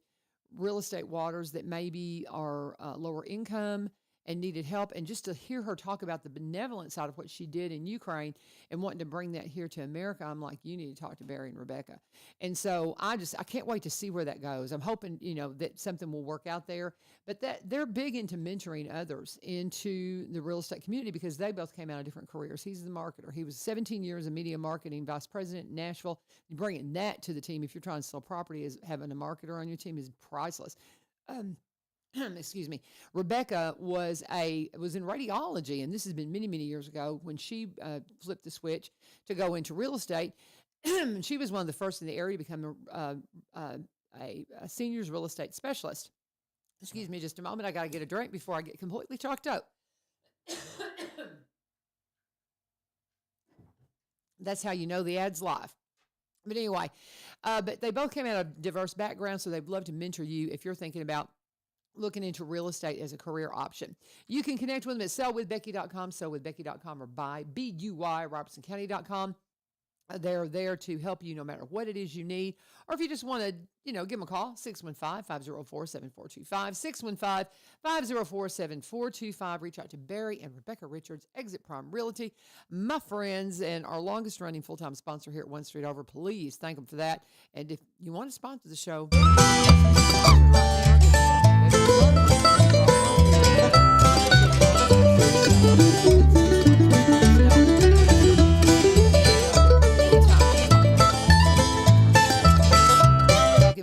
Speaker 2: real estate waters that maybe are lower income and needed help. And just to hear her talk about the benevolent side of what she did in Ukraine and wanting to bring that here to America, I'm like, you need to talk to Barry and Rebecca. And so I can't wait to see where that goes. I'm hoping, that something will work out there, but that they're big into mentoring others into the real estate community because they both came out of different careers. He's the marketer. He was 17 years in media marketing, vice president in Nashville. Bringing that to the team, if you're trying to sell property, is having a marketer on your team is priceless. excuse me, Rebecca was in radiology, and this has been many years ago when she flipped the switch to go into real estate. She was one of the first in the area to become a seniors real estate specialist. Excuse me just a moment. I got to get a drink before I get completely chalked up. That's how you know the ad's live. But anyway, but they both came out of diverse backgrounds, so they'd love to mentor you if you're thinking about looking into real estate as a career option. You can connect with them at sellwithbecky.com, sellwithbecky.com, or buy, robertsoncounty.com. They're there to help you no matter what it is you need. Or if you just want to, give them a call, 615-504-7425, 615-504-7425. Reach out to Barry and Rebecca Richards, Exit Prime Realty, my friends, and our longest running full-time sponsor here at One Street Over. Please thank them for that. And if you want to sponsor the show,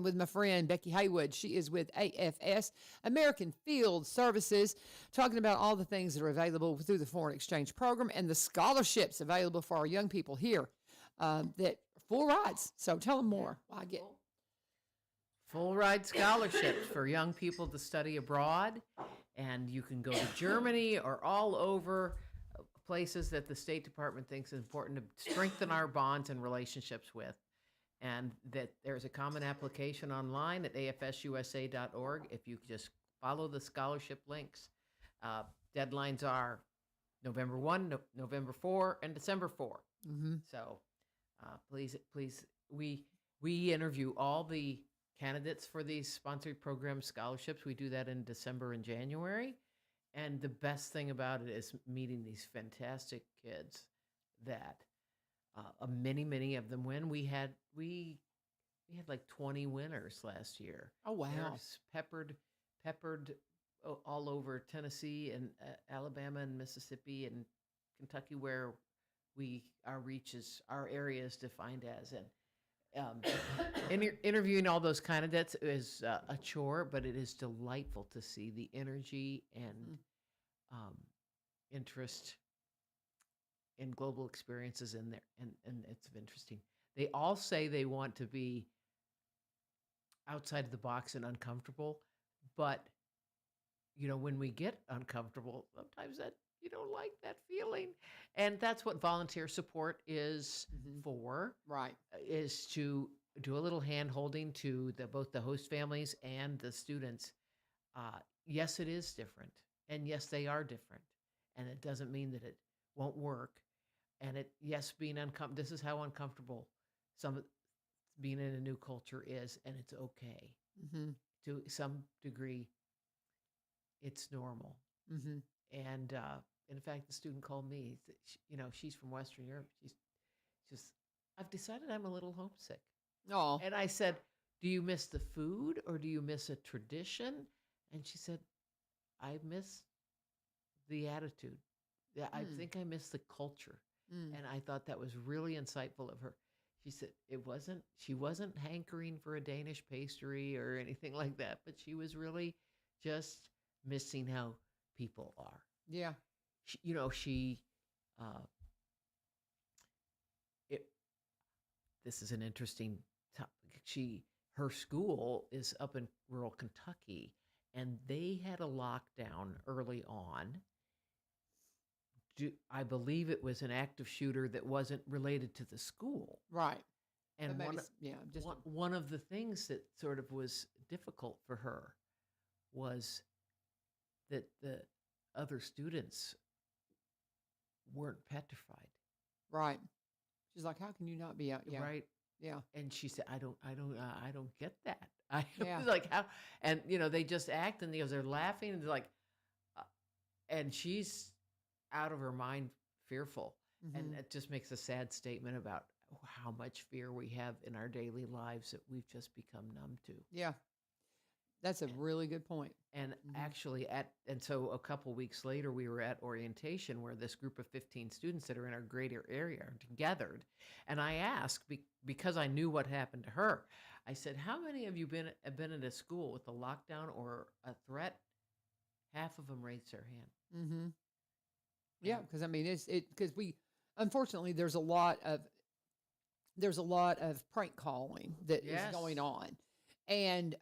Speaker 2: with my friend Becky Haywood. She is with AFS, American Field Services, talking about all the things that are available through the foreign exchange program and the scholarships available for our young people here that full rides. So tell them more. I get
Speaker 3: full ride scholarships for young people to study abroad, and you can go to Germany or all over places that the State Department thinks is important to strengthen our bonds and relationships with. And that there's a common application online at afsusa.org. If you just follow the scholarship links, deadlines are November 1, November 4, and December 4.
Speaker 2: Mm-hmm.
Speaker 3: So please, we interview all the candidates for these sponsored program scholarships. We do that in December and January. And the best thing about it is meeting these fantastic kids that many of them win. We had like 20 winners last year.
Speaker 2: Oh wow!
Speaker 3: They're peppered all over Tennessee and Alabama and Mississippi and Kentucky, where our area is defined as. And interviewing all those candidates is a chore, but it is delightful to see the energy and interest in global experiences in there, and it's interesting. They all say they want to be outside of the box and uncomfortable, but when we get uncomfortable, sometimes that you don't like that feeling, and that's what volunteer support is for.
Speaker 2: Right,
Speaker 3: is to do a little hand holding to both the host families and the students. Yes, it is different, and yes, they are different, and it doesn't mean that it won't work. And being uncomfortable, this is how uncomfortable being in a new culture is, and it's okay.
Speaker 2: Mm-hmm.
Speaker 3: To some degree, it's normal.
Speaker 2: Mm-hmm.
Speaker 3: And in fact, the student called me. She's from Western Europe. She's just, I've decided I'm a little homesick.
Speaker 2: Oh.
Speaker 3: And I said, do you miss the food or do you miss a tradition? And she said, I miss the attitude. Yeah, I think I miss the culture. And I thought that was really insightful of her. She said she wasn't hankering for a Danish pastry or anything like that, but she was really just missing how people are.
Speaker 2: Yeah.
Speaker 3: This is an interesting topic. Her school is up in rural Kentucky, and they had a lockdown early on. I believe it was an active shooter that wasn't related to the school.
Speaker 2: Right.
Speaker 3: And one of the things that sort of was difficult for her was that the other students weren't petrified.
Speaker 2: Right. She's like, how can you not be out? Yeah.
Speaker 3: Right.
Speaker 2: Yeah.
Speaker 3: And she said, I don't get that. I
Speaker 2: Yeah.
Speaker 3: was like, how? And they just act, and they're laughing, and they're like, and she's out of her mind, fearful, and it just makes a sad statement about how much fear we have in our daily lives that we've just become numb to.
Speaker 2: Yeah. That's a really good point.
Speaker 3: And actually, so a couple weeks later, we were at orientation where this group of 15 students that are in our greater area are gathered. And I asked, because I knew what happened to her, I said, how many of you have been at a school with a lockdown or a threat? Half of them raised their hand.
Speaker 2: Mm-hmm. Yeah,
Speaker 3: And
Speaker 2: because I mean, because unfortunately, there's a lot of prank calling that is going
Speaker 3: yes.
Speaker 2: on. And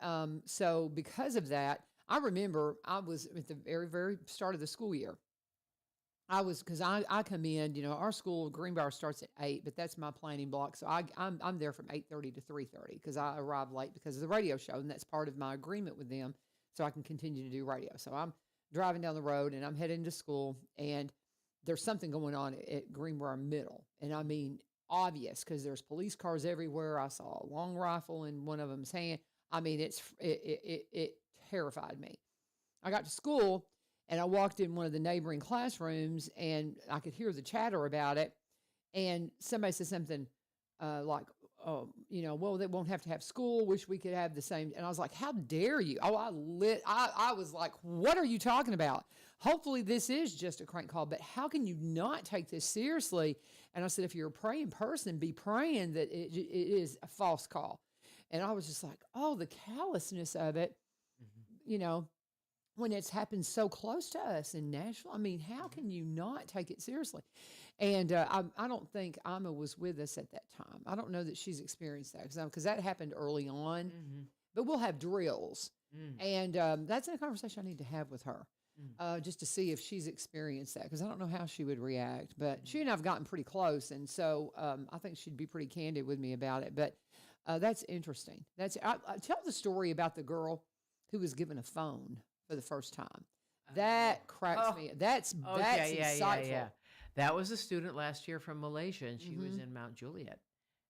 Speaker 2: so because of that, I remember I was at the very, very start of the school year. Because I come in, our school, Greenbrier starts at 8, but that's my planning block. So I'm there from 8:30 to 3:30 because I arrive late because of the radio show. And that's part of my agreement with them so I can continue to do radio. So I'm driving down the road and I'm heading to school, and there's something going on at Greenbrier Middle. And I mean, obvious because there's police cars everywhere. I saw a long rifle in one of them's hand. I mean, it terrified me. I got to school and I walked in one of the neighboring classrooms and I could hear the chatter about it. And somebody said something like, oh, well, they won't have to have school. Wish we could have the same. And I was like, how dare you? Oh, I was like, what are you talking about? Hopefully this is just a crank call, but how can you not take this seriously? And I said, if you're a praying person, be praying that it is a false call. And I was just like, oh, the callousness of it,
Speaker 3: Mhm.
Speaker 2: you know, when it's happened so close to us in Nashville. I mean, how
Speaker 3: Mhm.
Speaker 2: can you not take it seriously? And I don't think Alma was with us at that time. I don't know that she's experienced that because that happened early on.
Speaker 3: Mhm.
Speaker 2: But we'll have drills,
Speaker 3: Mm.
Speaker 2: and that's a conversation I need to have with her,
Speaker 3: Mm.
Speaker 2: just to see if she's experienced that because I don't know how she would react. But
Speaker 3: Mhm.
Speaker 2: she and I've gotten pretty close, and so I think she'd be pretty candid with me about it. But that's interesting. I tell the story about the girl who was given a phone for the first time.
Speaker 3: Oh.
Speaker 2: That cracks
Speaker 3: Oh.
Speaker 2: me. That's
Speaker 3: Okay. Yeah. Yeah.
Speaker 2: insightful.
Speaker 3: Yeah. That was a student last year from Malaysia, and she was
Speaker 2: Hmm.
Speaker 3: in Mount Juliet,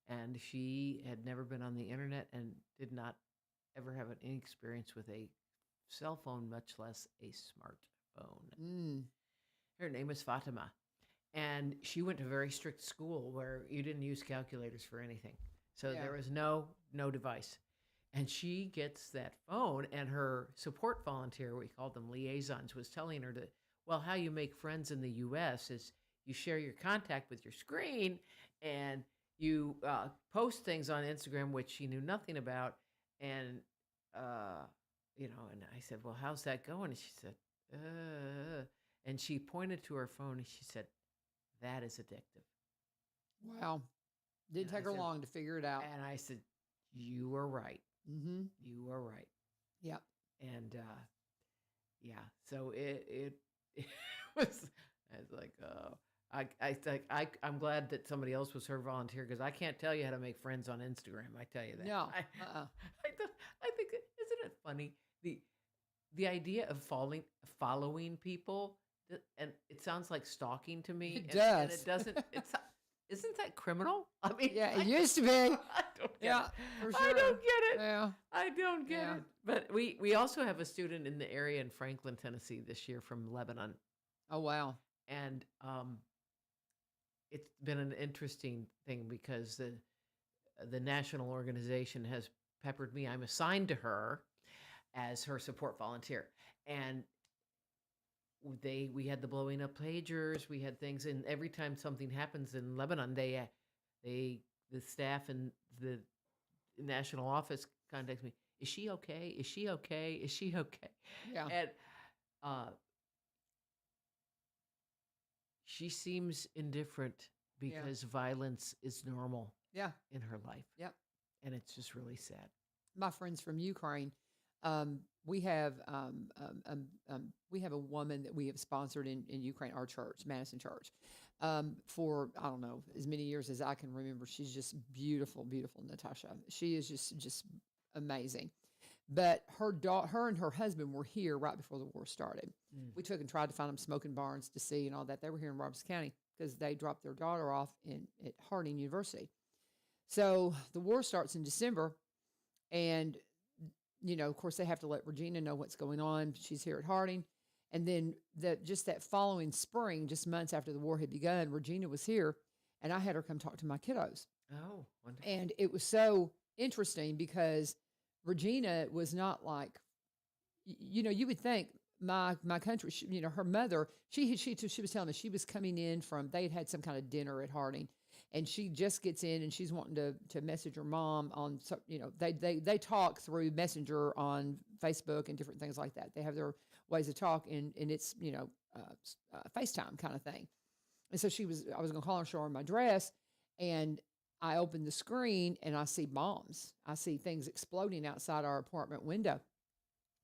Speaker 3: and she had never been on the internet and did not ever have any experience with a cell phone, much less a smartphone.
Speaker 2: Mm,
Speaker 3: Her name was Fatima, and she went to a very strict school where you didn't use calculators for anything. So
Speaker 2: yeah.
Speaker 3: there was no device. And she gets that phone, and her support volunteer, we called them liaisons, was telling her that, well, how you make friends in the U.S. is you share your contact with your screen, and you post things on Instagram, which she knew nothing about. And, uh, and I said, well, how's that going? And she said, and she pointed to her phone and she said, that is addictive.
Speaker 2: Wow.
Speaker 3: And
Speaker 2: Didn't take
Speaker 3: I
Speaker 2: her
Speaker 3: said,
Speaker 2: long to figure it out.
Speaker 3: and I said, you are right.
Speaker 2: Mm-hmm.
Speaker 3: You are right.
Speaker 2: Yep.
Speaker 3: And yeah, so it was. I was like, oh, I'm glad that somebody else was her volunteer because I can't tell you how to make friends on Instagram. I tell you that.
Speaker 2: No.
Speaker 3: I think isn't it funny the idea of following people, and it sounds like stalking to me.
Speaker 2: It
Speaker 3: And
Speaker 2: does.
Speaker 3: it doesn't. Isn't that criminal? I mean,
Speaker 2: Yeah, it
Speaker 3: I
Speaker 2: used to be.
Speaker 3: I don't get
Speaker 2: Yeah,
Speaker 3: it.
Speaker 2: for
Speaker 3: I
Speaker 2: sure.
Speaker 3: don't get it.
Speaker 2: Yeah.
Speaker 3: I don't get
Speaker 2: Yeah.
Speaker 3: it. But we also have a student in the area in Franklin, Tennessee this year from Lebanon,
Speaker 2: Oh, wow.
Speaker 3: and it's been an interesting thing because the national organization has peppered me. I'm assigned to her as her support volunteer, and we had the blowing up pagers, we had things, and every time something happens in Lebanon, the staff and the national office contacts me. Is she okay? Is she okay? Is she okay?
Speaker 2: Yeah.
Speaker 3: And uh, she seems indifferent
Speaker 2: Yeah.
Speaker 3: because violence is normal
Speaker 2: Yeah.
Speaker 3: in her life,
Speaker 2: Yep.
Speaker 3: and it's just really sad.
Speaker 2: My friends from Ukraine, we have we have a woman that we have sponsored in Ukraine, our church, Madison Church, for I don't know as many years as I can remember. She's just beautiful, beautiful, Natasha. She is just amazing. But her and her husband were here right before the war started.
Speaker 3: Mm.
Speaker 2: We took and tried to find them smoking barns to see and all that. They were here in Robertson County because they dropped their daughter off at Harding University. So the war starts in December, and of course, they have to let Regina know what's going on. She's here at Harding. And then that following spring, just months after the war had begun, Regina was here, and I had her come talk to my kiddos.
Speaker 3: Oh, wonderful.
Speaker 2: And it was so interesting because Regina was not like, you would think my country, her mother, she was telling me she was coming in from, they had some kind of dinner at Harding, and she just gets in and she's wanting to message her mom on, they talk through Messenger on Facebook and different things like that. They have their ways to talk, and it's, FaceTime kind of thing. And so I was going to call her, show her my dress, and I opened the screen and I see bombs. I see things exploding outside our apartment window.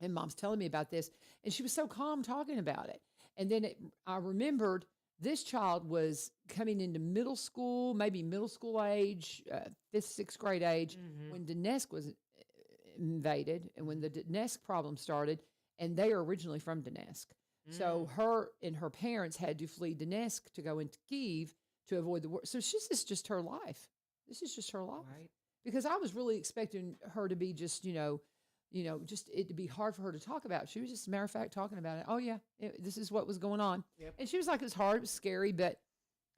Speaker 2: And Mom's telling me about this, and she was so calm talking about it. And then I remembered this child was coming into middle school, maybe middle school age, 5th, 6th grade age, when Donetsk was invaded and when the Donetsk problem started, and they are originally from Donetsk. So her and her parents had to flee Donetsk to go into Kyiv to avoid the war. So this is just her life. This is just her life.
Speaker 3: Right.
Speaker 2: Because I was really expecting her to be just, just it to be hard for her to talk about. She was just, a matter of fact, talking about it. Oh, yeah, this is what was going on.
Speaker 3: Yep.
Speaker 2: And she was like, it was hard, it was scary, but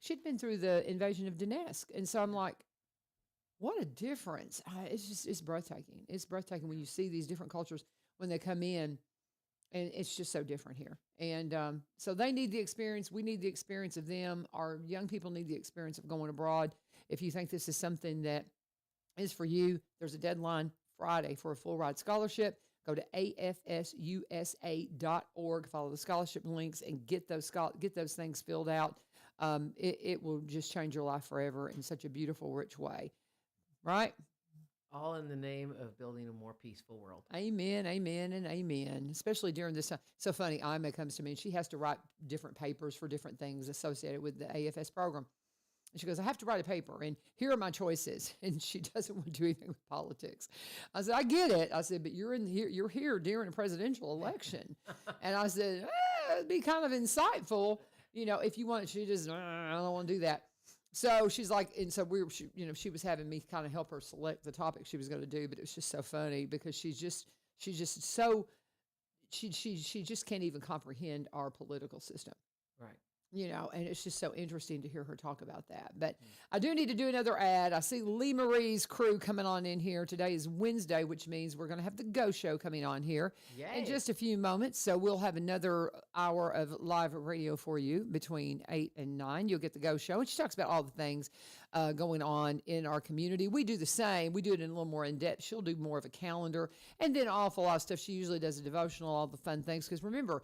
Speaker 2: she'd been through the invasion of Donetsk. And so I'm like, what a difference. It's breathtaking. It's breathtaking when you see these different cultures when they come in, and it's just so different here. And so they need the experience. We need the experience of them. Our young people need the experience of going abroad. If you think this is something that is for you, there's a deadline Friday for a full ride scholarship. Go to afsusa.org, follow the scholarship links, and get those things filled out. It will just change your life forever in such a beautiful, rich way. Right?
Speaker 3: All in the name of building a more peaceful world.
Speaker 2: Amen, amen, and amen. Especially during this time. So funny, Ima comes to me and she has to write different papers for different things associated with the AFS program. And she goes, I have to write a paper, and here are my choices. And she doesn't want to do anything with politics. I said, I get it. I said, but you're here during a presidential election. And I said, it'd be kind of insightful, if you want. She just, I don't want to do that. So she's like, and so she was having me kind of help her select the topic she was going to do, but it was just so funny because she just can't even comprehend our political system.
Speaker 3: Right.
Speaker 2: And it's just so interesting to hear her talk about that. But I do need to do another ad. I see Lee Marie's crew coming on in here. Today is Wednesday, which means we're going to have the Go Show coming on here in just a few moments. So we'll have another hour of live radio for you between 8 and 9. You'll get the Go Show. And she talks about all the things going on in our community. We do the same. We do it in a little more in depth. She'll do more of a calendar and then an awful lot of stuff. She usually does a devotional, all the fun things. Because remember,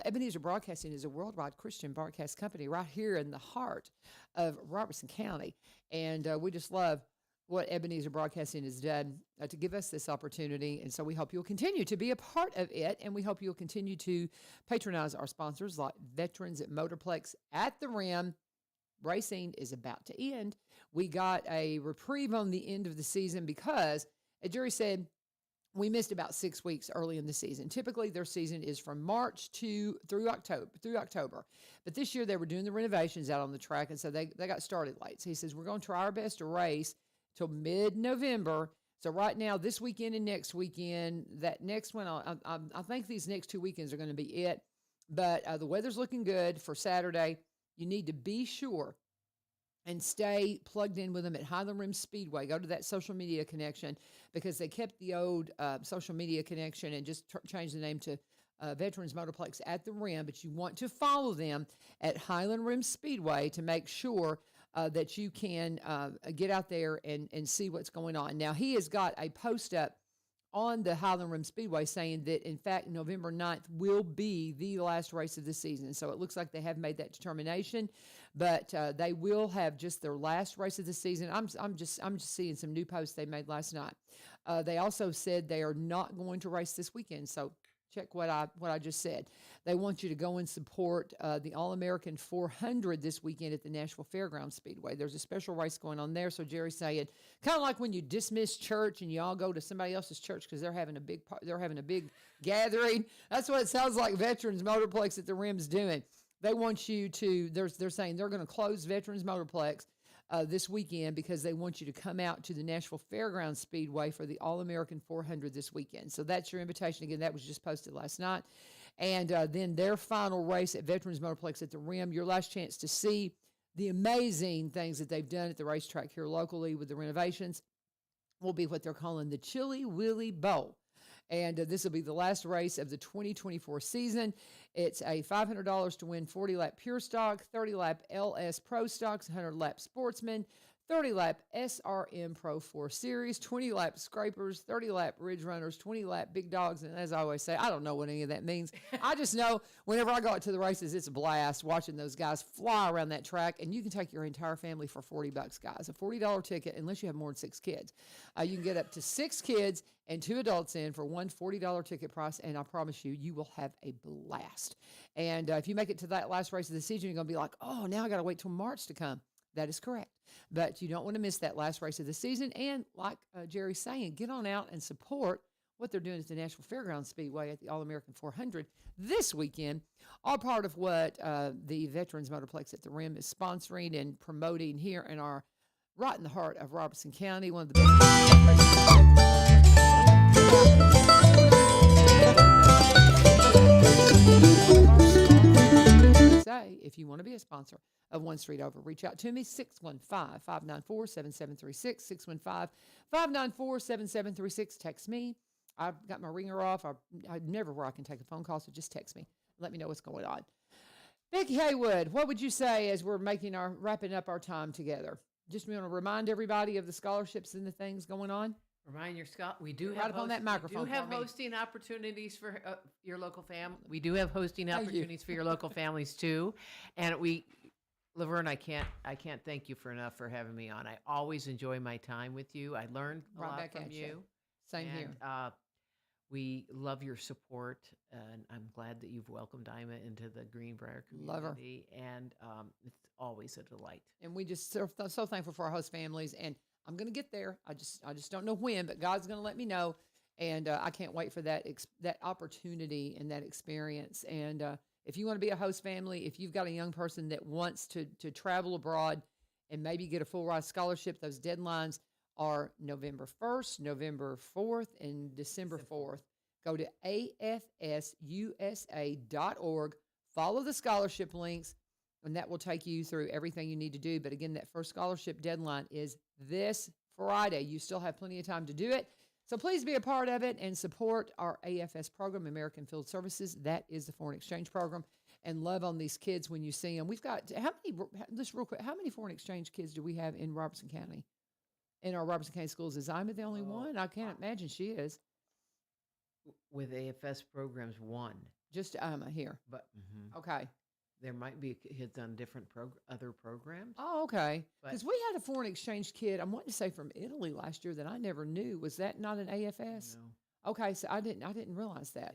Speaker 2: Ebenezer Broadcasting is a worldwide Christian broadcast company right here in the heart of Robertson County. And we just love what Ebenezer Broadcasting has done to give us this opportunity. And so we hope you'll continue to be a part of it. And we hope you'll continue to patronize our sponsors like Veterans at Motorplex at the Rim. Racing is about to end. We got a reprieve on the end of the season because, as Jerry said, we missed about 6 weeks early in the season. Typically, their season is from March through October. But this year, they were doing the renovations out on the track, and so they got started late. So he says, we're going to try our best to race till mid-November. So right now, this weekend and next weekend, that next one, I think these next 2 weekends are going to be it. But the weather's looking good for Saturday. You need to be sure and stay plugged in with them at Highland Rim Speedway. Go to that social media connection because they kept the old social media connection and just changed the name to Veterans Motorplex at the Rim. But you want to follow them at Highland Rim Speedway to make sure that you can get out there and see what's going on. Now, he has got a post up on the Highland Rim Speedway saying that, in fact, November 9th will be the last race of the season. So it looks like they have made that determination, but they will have just their last race of the season. I'm just seeing some new posts they made last night. They also said they are not going to race this weekend. So check what I just said. They want you to go and support the All-American 400 this weekend at the Nashville Fairgrounds Speedway. There's a special race going on there. So Jerry's saying, kind of like when you dismiss church and you all go to somebody else's church because they're having a big gathering. That's what it sounds like Veterans Motorplex at the Rim's doing. They want you to. They're saying they're going to close Veterans Motorplex this weekend because they want you to come out to the Nashville Fairgrounds Speedway for the All-American 400 this weekend. So that's your invitation. Again, that was just posted last night. And then their final race at Veterans Motorplex at the Rim, your last chance to see the amazing things that they've done at the racetrack here locally with the renovations, will be what they're calling the Chili Willy Bowl. And this will be the last race of the 2024 season. It's a $500 to win 40-lap Pure Stock, 30-lap LS Pro Stocks, 100-lap Sportsman, 30-lap SRM Pro 4 Series, 20-lap Scrapers, 30-lap Ridge Runners, 20-lap Big Dogs. And as I always say, I don't know what any of that means. I just know whenever I go out to the races, it's a blast watching those guys fly around that track. And you can take your entire family for $40, guys. A $40 ticket, unless you have more than 6 kids. You can get up to 6 kids and 2 adults in for one $40 ticket price. And I promise you, you will have a blast. And if you make it to that last race of the season, you're going to be like, oh, now I got to wait till March to come. That is correct. But you don't want to miss that last race of the season. And like Jerry's saying, get on out and support what they're doing at the Nashville Fairgrounds Speedway at the All-American 400 this weekend, all part of what the Veterans Motorplex at the Rim is sponsoring and promoting here in our right in the heart of Robertson County, one of the best. Say, if you want to be a sponsor of One Street Over, reach out to me, 615-594-7736, 615-594-7736. Text me. I've got my ringer off. I never where I can take a phone call, so just text me. Let me know what's going on. Becky Haywood, what would you say as we're wrapping up our time together? Just want to remind everybody of the scholarships and the things going on.
Speaker 3: Remind your we do
Speaker 2: Right
Speaker 3: have
Speaker 2: up on that microphone
Speaker 3: We do have
Speaker 2: for me.
Speaker 3: hosting opportunities for your local family. We do have hosting opportunities for your local families too, and LaVern, I can't thank you enough for having me on. I always enjoy my time with you. I learned a
Speaker 2: Right
Speaker 3: lot
Speaker 2: back
Speaker 3: from
Speaker 2: at
Speaker 3: you.
Speaker 2: Same here.
Speaker 3: We love your support, and I'm glad that you've welcomed Ima into the Greenbrier community.
Speaker 2: Love her.
Speaker 3: And it's always a delight.
Speaker 2: And we just so thankful for our host families. And I'm going to get there. I just don't know when, but God's going to let me know. And I can't wait for that opportunity and that experience. And if you want to be a host family, if you've got a young person that wants to travel abroad and maybe get a full ride scholarship, those deadlines are November 1st, November 4th, and December 4th. Go to afsusa.org, follow the scholarship links, and that will take you through everything you need to do. But again, that first scholarship deadline is this Friday. You still have plenty of time to do it. So please be a part of it and support our AFS program, American Field Services. That is the foreign exchange program. And love on these kids when you see them. We've got, just real quick, how many foreign exchange kids do we have in Robertson County? In our Robertson County schools, is Ima the only one? I can't imagine she is.
Speaker 3: With AFS programs, 1.
Speaker 2: Just Ima here.
Speaker 3: But
Speaker 2: Okay.
Speaker 3: there might be kids on different other programs.
Speaker 2: Oh, okay.
Speaker 3: But-
Speaker 2: Because we had a foreign exchange kid, I'm wanting to say from Italy last year that I never knew. Was that not an AFS?
Speaker 3: No.
Speaker 2: Okay, so I didn't realize that.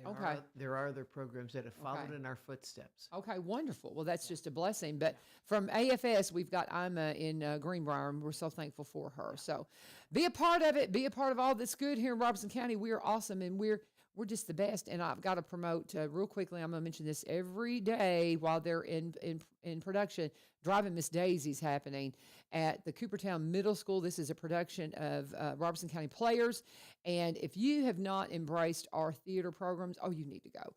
Speaker 3: There are other programs that have followed
Speaker 2: Okay.
Speaker 3: in our footsteps.
Speaker 2: Okay, wonderful. Well, that's just a blessing. But from AFS, we've got Ima in Greenbrier, and we're so thankful for her. So be a part of it. Be a part of all that's good here in Robertson County. We are awesome, and we're just the best. And I've got to promote real quickly. I'm going to mention this every day while they're in production. Driving Miss Daisy's happening at the Coopertown Middle School. This is a production of Robertson County Players. And if you have not embraced our theater programs, you need to go.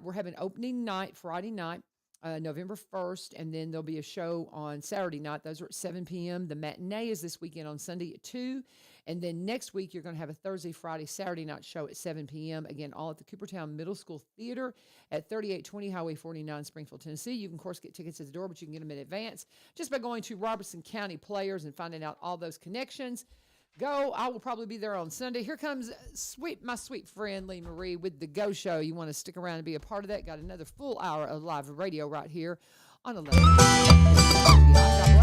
Speaker 2: We're having opening night, Friday night, November 1st, and then there'll be a show on Saturday night. Those are at 7 p.m. The matinee is this weekend on Sunday at 2. And then next week, you're going to have a Thursday, Friday, Saturday night show at 7 p.m. Again, all at the Coopertown Middle School Theater at 3820 Highway 49, Springfield, Tennessee. You can, of course, get tickets at the door, but you can get them in advance just by going to Robertson County Players and finding out all those connections. Go. I will probably be there on Sunday. Here comes my sweet friend Lee Marie with the Go Show. You want to stick around and be a part of that. Got another full hour of live radio right here on 11. God bless.